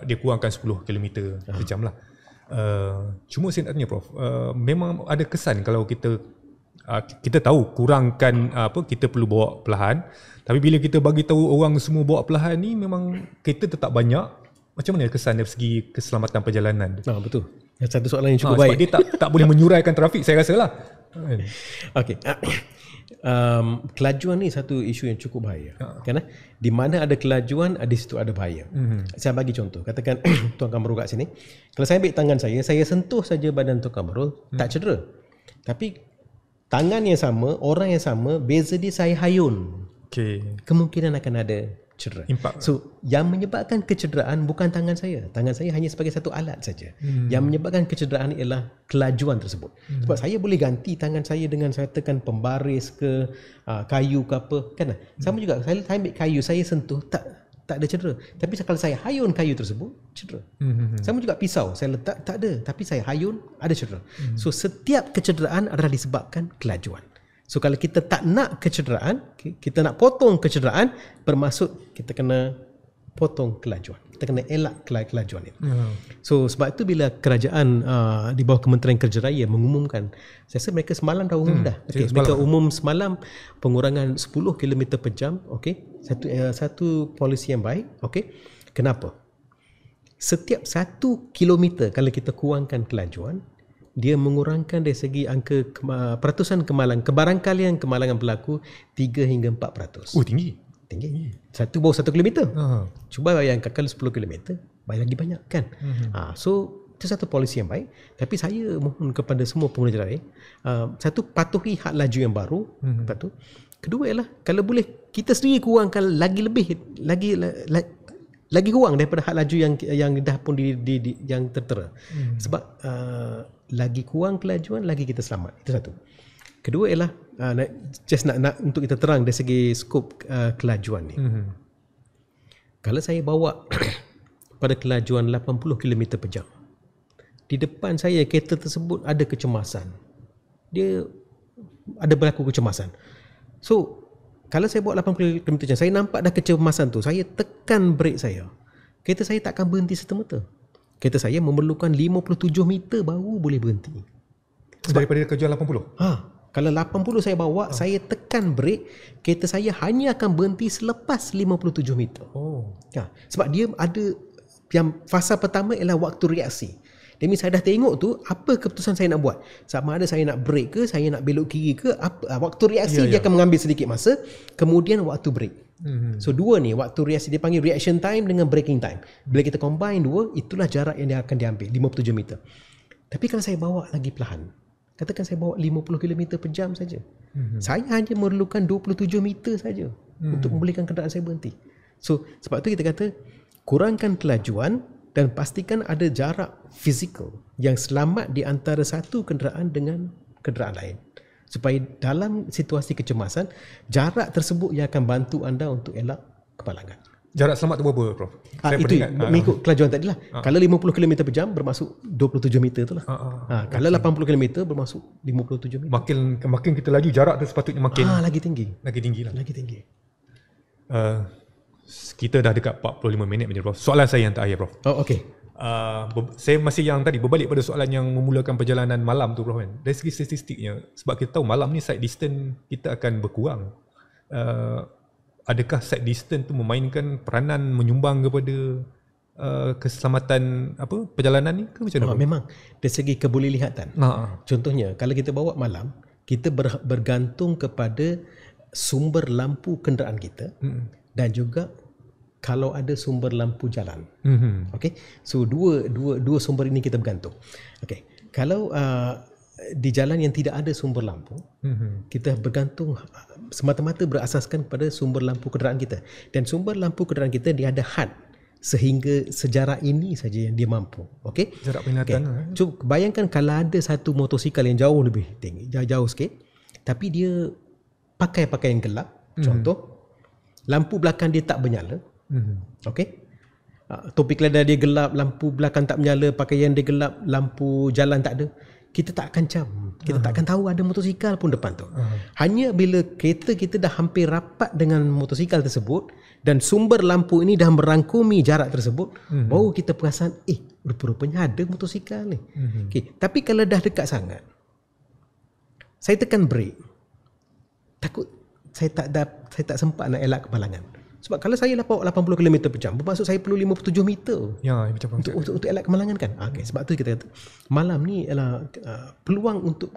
Dia kurangkan 10 km per jam lah. Cuma saya nak tanya, Prof, memang ada kesan kalau kita tahu kurangkan kita perlu bawa perlahan, tapi bila kita bagi tahu orang semua bawa perlahan ni, memang kereta tetap banyak. Macam mana kesan dari segi keselamatan perjalanan? Betul. Satu soalan yang cukup baik. Sebab dia tak boleh menyuraikan trafik, saya rasa lah. Okey. Kelajuan ni satu isu yang cukup bahaya. Kan? Di mana ada kelajuan, di situ ada bahaya. Saya bagi contoh. Katakan Tuan Kamarul kat sini. Kalau saya ambil tangan saya sentuh saja badan Tuan Kamarul, tak cedera. Tapi tangan yang sama, orang yang sama, beza dia saya hayun. Kemungkinan akan ada cedera. So yang menyebabkan kecederaan bukan tangan saya. Tangan saya hanya sebagai satu alat saja. Yang menyebabkan kecederaan ialah kelajuan tersebut. Sebab saya boleh ganti tangan saya dengan saya tekan pembaris ke kayu ke apa, kan? Sama juga saya ambil kayu, saya sentuh, tak ada cedera. Tapi kalau saya hayun kayu tersebut, cedera. Sama juga pisau, saya letak, tak ada, tapi saya hayun, ada cedera. So setiap kecederaan adalah disebabkan kelajuan. So kalau kita tak nak kecederaan, kita nak potong kecederaan, bermaksud kita kena potong kelajuan. Kita kena elak kelajuan ini. So sebab itu bila kerajaan di bawah Kementerian Kerja Raya mengumumkan, saya rasa mereka semalam dah umum dah. Okay, mereka umum semalam pengurangan 10 km per jam. Okay, satu polisi yang baik. Okay, kenapa? Setiap 1 kilometer kalau kita kurangkan kelajuan, dia mengurangkan dari segi angka peratusan kemalangan, kebarangkalian kemalangan berlaku 3 hingga 4%. Tinggi. Baru 1 kilometer. Cuba bayangkan kalau 10 kilometer, lagi banyak kan. So itu satu polisi yang baik. Tapi saya mohon kepada semua pengguna jalan raya, satu, patuhi had laju yang baru. Kedua ialah kalau boleh kita sendiri kurangkan lagi kurang daripada had laju yang dah pun yang tertera. Sebab lagi kurang kelajuan, lagi kita selamat. Itu satu. Kedua ialah just nak untuk kita terang dari segi skop kelajuan ni. Kalau saya bawa pada kelajuan 80 km per jam, di depan saya kereta tersebut ada kecemasan. Dia ada berlaku kecemasan. So kalau saya bawa 80 km per jam, saya nampak dah kecemasan tu, saya tekan brek saya, kereta saya tak akan berhenti serta-merta. Kereta saya memerlukan 57 meter baru boleh berhenti. Daripada kelajuan 80? Kalau 80 saya bawa, saya tekan brek, kereta saya hanya akan berhenti selepas 57 meter. Sebab dia ada, yang fasa pertama ialah waktu reaksi. Demi saya dah tengok tu, apa keputusan saya nak buat. Sama ada saya nak brek ke, saya nak belok kiri ke, waktu reaksi dia akan mengambil sedikit masa, kemudian waktu brek. So dua ni, waktu reaksi dia panggil reaction time dengan braking time. Bila kita combine dua, itulah jarak yang dia akan diambil, 57 meter. Tapi kalau saya bawa lagi perlahan, katakan saya bawa 50 km per jam saja, saya hanya memerlukan 27 meter saja untuk membolehkan kenderaan saya berhenti. So sebab tu kita kata kurangkan kelajuan dan pastikan ada jarak fizikal yang selamat di antara satu kenderaan dengan kenderaan lain, supaya dalam situasi kecemasan, jarak tersebut yang akan bantu anda untuk elak kemalangan. Jarak selamat tu berapa, Prof? Itu mengikut kelajuan tadi lah. Kalau 50 km per jam bermaksud 27 meter tu lah. Kalau 80 km bermaksud 57 meter. Makin kita laju, jarak tu sepatutnya makin lagi tinggi. Lagi tinggi lah. Lagi tinggi. Kita dah dekat 45 minit macam, Prof. Soalan saya yang terakhir, Prof. Okey. Saya masih yang tadi berbalik pada soalan yang memulakan perjalanan malam tu, Prof, kan. Dari segi statistiknya, sebab kita tahu malam ni side distance kita akan berkurang. Adakah side distance tu memainkan peranan menyumbang kepada keselamatan perjalanan ni ke macam mana? Memang dari segi kebolehlighatan. Contohnya kalau kita bawa malam, kita bergantung kepada sumber lampu kenderaan kita dan juga kalau ada sumber lampu jalan. Okey. So dua sumber ini kita bergantung. Okey. Kalau di jalan yang tidak ada sumber lampu, kita bergantung semata-mata berasaskan kepada sumber lampu kenderaan kita. Dan sumber lampu kenderaan kita dia ada had sehingga sejarah ini saja yang dia mampu. Okey? Jarak peringatan. Okay. So bayangkan kalau ada satu motosikal yang jauh lebih tinggi, jauh sikit, tapi dia pakai pakaian gelap, contoh lampu belakang dia tak bernyala. Okey? Topik ladar dia gelap, lampu belakang tak menyala, pakaian dia gelap, lampu jalan tak ada, kita tak akan cam. Kita tak akan tahu ada motosikal pun depan tu. Hanya bila kereta kita dah hampir rapat dengan motosikal tersebut dan sumber lampu ini dah merangkumi jarak tersebut, baru kita perasan, rupa-rupanya ada motosikal ni. Okay. Tapi kalau dah dekat sangat, saya tekan brek, takut saya tak sempat nak elak kemalangan. Sebab kalau saya 80 km per jam, bermaksud saya perlu 57 meter untuk elak kemalangan kan. Okay, sebab tu kita kata malam ni adalah peluang untuk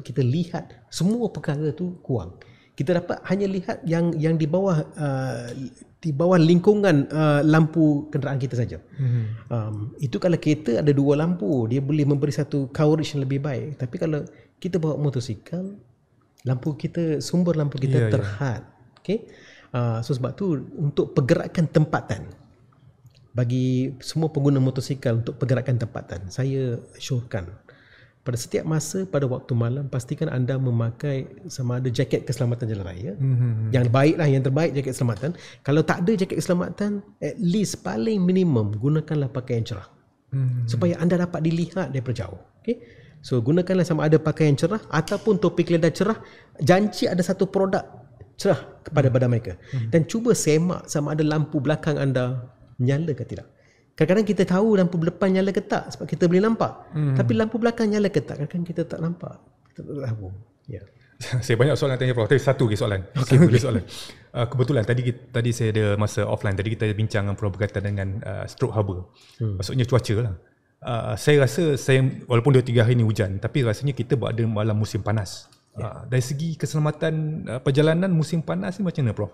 kita lihat semua perkara tu kurang. Kita dapat hanya lihat yang di bawah lingkungan lampu kenderaan kita saja. Itu kalau kereta ada 2 lampu, dia boleh memberi satu coverage yang lebih baik. Tapi kalau kita bawa motosikal, sumber lampu kita terhad. Okay? So sebab tu untuk pergerakan tempatan, bagi semua pengguna motosikal untuk pergerakan tempatan, saya syorkan pada setiap masa pada waktu malam pastikan anda memakai sama ada jaket keselamatan jalan raya. Yang baik lah, yang terbaik jaket keselamatan. Kalau tak ada jaket keselamatan, at least paling minimum gunakanlah pakaian cerah supaya anda dapat dilihat daripada jauh. Okay? So gunakanlah sama ada pakaian cerah ataupun topi keledar cerah, janji ada satu produk cerah kepada badan mereka. Dan cuba semak sama ada lampu belakang anda nyala ke tidak. Kadang-kadang kita tahu lampu depan nyala ke tak sebab kita boleh nampak. Tapi lampu belakang nyala ke tak, kadang-kadang kita tak nampak. Kita tak tahu. Ya. Saya banyak soalan nak tanya Prof. Tapi satu lagi soalan. Soalan. Kebetulan tadi saya ada masa offline. Tadi kita bincang dengan Prof berkaitan dengan stroke haba. Maksudnya cuaca lah. Saya rasa walaupun 2-3 hari ni hujan, tapi rasanya kita berada dalam musim panas. Dari segi keselamatan perjalanan musim panas ni macam mana Prof?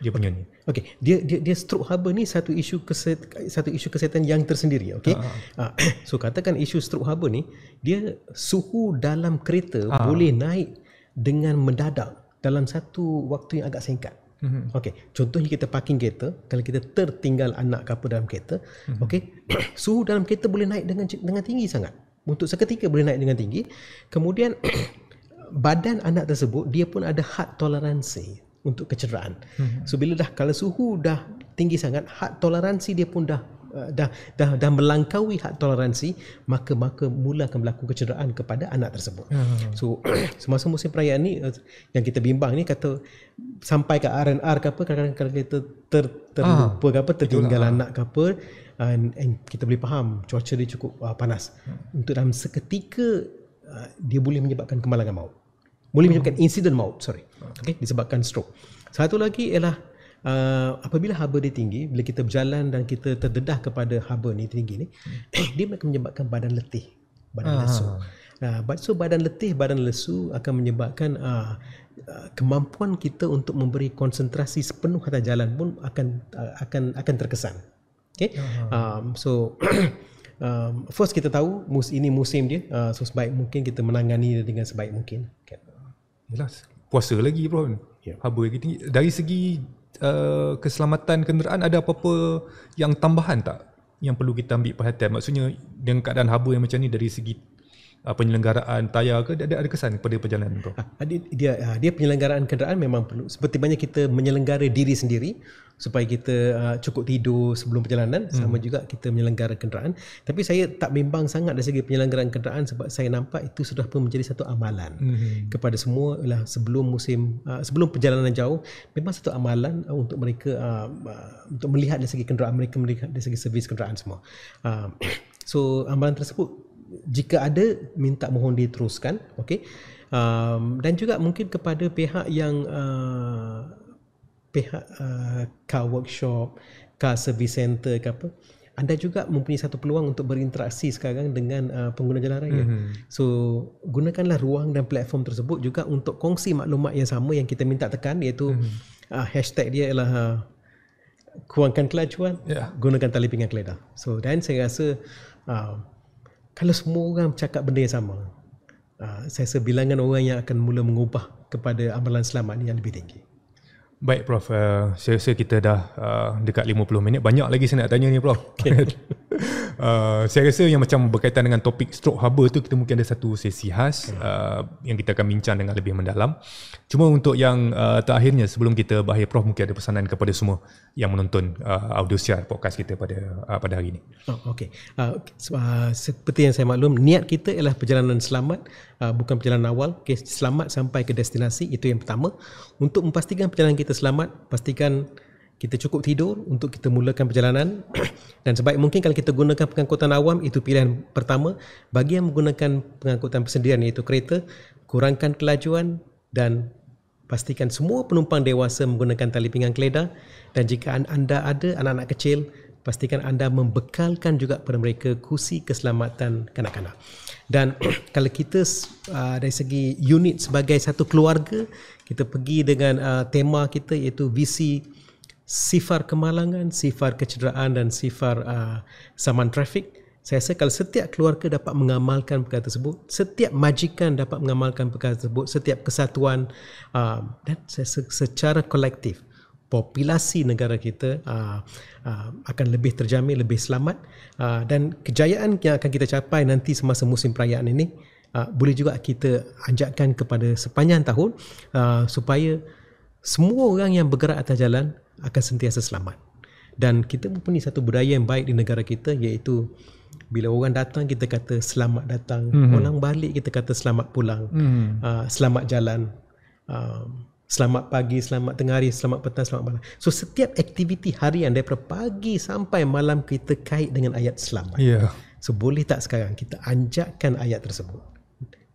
Dia punya ni. Okey, dia stroke haba ni satu isu kesihatan yang tersendiri, okey. So katakan isu stroke haba ni, dia suhu dalam kereta boleh naik dengan mendadak dalam satu waktu yang agak singkat. Okey, contohnya kita parking kereta, kalau kita tertinggal anak ke apa dalam kereta, okey, suhu dalam kereta boleh naik dengan tinggi sangat. Untuk seketika boleh naik dengan tinggi. Kemudian badan anak tersebut dia pun ada had toleransi untuk kecederaan. So bila kalau suhu dah tinggi sangat, had toleransi dia pun dah melangkaui had toleransi, maka mula akan berlaku kecederaan kepada anak tersebut. So semasa musim perayaan ni yang kita bimbang ni, kata sampai ke R&R ke apa, kadang-kadang kita terlupa ke apa, tertinggal anak ke apa, and kita boleh faham cuaca dia cukup panas. Untuk dalam seketika dia boleh menyebabkan kemalangan maut. Boleh menyebabkan insiden maut, okay, disebabkan stroke. Satu lagi ialah apabila haba dia tinggi, bila kita berjalan dan kita terdedah kepada haba ni tinggi ni, dia akan menyebabkan badan letih, badan lesu. So badan letih, badan lesu akan menyebabkan kemampuan kita untuk memberi konsentrasi sepenuh atas jalan pun akan terkesan. Okay? So of course kita tahu ini musim dia, so sebaik mungkin kita menangani dia dengan sebaik mungkin. Okay. Jelas. Puasa lagi Bro. Haba lagi tinggi. Dari segi keselamatan kenderaan, ada apa-apa yang tambahan tak yang perlu kita ambil perhatian? Maksudnya dengan keadaan haba yang macam ni, dari segi penyelenggaraan tayar ke, ada kesan kepada perjalanan Bro? Dia penyelenggaraan kenderaan memang perlu. Seperti banyak kita menyelenggara diri sendiri supaya kita cukup tidur sebelum perjalanan, sama juga kita menyelenggara kenderaan. Tapi saya tak bimbang sangat dari segi penyelenggaraan kenderaan, sebab saya nampak itu sudah pun menjadi satu amalan kepada semua lah sebelum perjalanan jauh. Memang satu amalan untuk mereka untuk melihat dari segi kenderaan mereka, melihat dari segi servis kenderaan semua. So amalan tersebut jika ada, minta mohon diteruskan, okey. Dan juga mungkin kepada pihak yang car workshop, car service center ke apa, anda juga mempunyai satu peluang untuk berinteraksi sekarang dengan pengguna jalan raya. So gunakanlah ruang dan platform tersebut juga untuk kongsi maklumat yang sama yang kita minta tekan, iaitu hashtag dia ialah kurangkan kelajuan, gunakan tali pinggang keledar. So dan saya rasa kalau semua orang cakap benda yang sama, saya rasa bilangan orang yang akan mula mengubah kepada amalan selamat ni yang lebih tinggi. Baik Prof, saya rasa kita dah dekat 50 minit. Banyak lagi saya nak tanya ni Prof. Okay. Saya rasa yang macam berkaitan dengan topik stroke haba tu, kita mungkin ada satu sesi khas yang kita akan bincang dengan lebih mendalam. Cuma untuk yang terakhirnya, sebelum kita berakhir Prof, mungkin ada pesanan kepada semua yang menonton audio siar podcast kita pada hari ini. Seperti yang saya maklum, niat kita ialah perjalanan selamat, bukan perjalanan awal. Okay, selamat sampai ke destinasi, itu yang pertama. Untuk memastikan perjalanan kita selamat, pastikan kita cukup tidur untuk kita mulakan perjalanan. Dan sebaik mungkin kalau kita gunakan pengangkutan awam, itu pilihan pertama. Bagi yang menggunakan pengangkutan persendirian iaitu kereta, kurangkan kelajuan dan pastikan semua penumpang dewasa menggunakan tali pinggang keledar. Dan jika anda ada anak-anak kecil, pastikan anda membekalkan juga pada mereka kursi keselamatan kanak-kanak. Dan kalau kita dari segi unit sebagai satu keluarga, kita pergi dengan tema kita iaitu visi sifar kemalangan, sifar kecederaan dan sifar saman trafik. Saya rasa kalau setiap keluarga dapat mengamalkan perkara tersebut, setiap majikan dapat mengamalkan perkara tersebut, setiap kesatuan, dan saya rasa secara kolektif populasi negara kita akan lebih terjamin, lebih selamat, dan kejayaan yang akan kita capai nanti semasa musim perayaan ini boleh juga kita anjakkan kepada sepanjang tahun, supaya semua orang yang bergerak atas jalan akan sentiasa selamat. Dan kita mempunyai satu budaya yang baik di negara kita, iaitu Bila orang datang kita kata selamat datang, orang balik kita kata selamat pulang, selamat jalan, selamat pagi, selamat tengah hari, selamat petang, selamat malam. So setiap aktiviti harian daripada pagi sampai malam kita kait dengan ayat selamat. So boleh tak sekarang kita anjakkan ayat tersebut,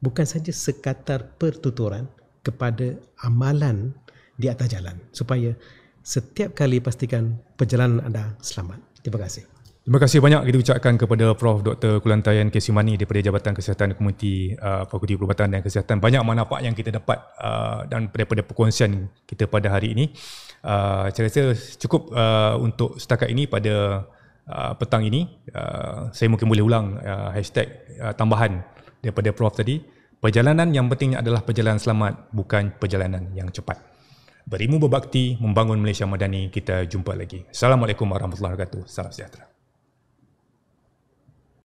bukan saja sekadar pertuturan kepada amalan di atas jalan, supaya setiap kali pastikan perjalanan anda selamat. Terima kasih. Terima kasih banyak kita ucapkan kepada Prof. Dr. Kulantayan Kesimani daripada Jabatan Kesihatan Komuniti Fakulti Perubatan dan Kesihatan. Banyak manfaat yang kita dapat dan daripada perkongsian kita pada hari ini. Saya rasa cukup untuk setakat ini pada petang ini. Saya mungkin boleh ulang hashtag tambahan daripada Prof tadi. Perjalanan yang pentingnya adalah perjalanan selamat, bukan perjalanan yang cepat. Berilmu berbakti, membangun Malaysia Madani. Kita jumpa lagi. Assalamualaikum warahmatullahi wabarakatuh. Salam sejahtera.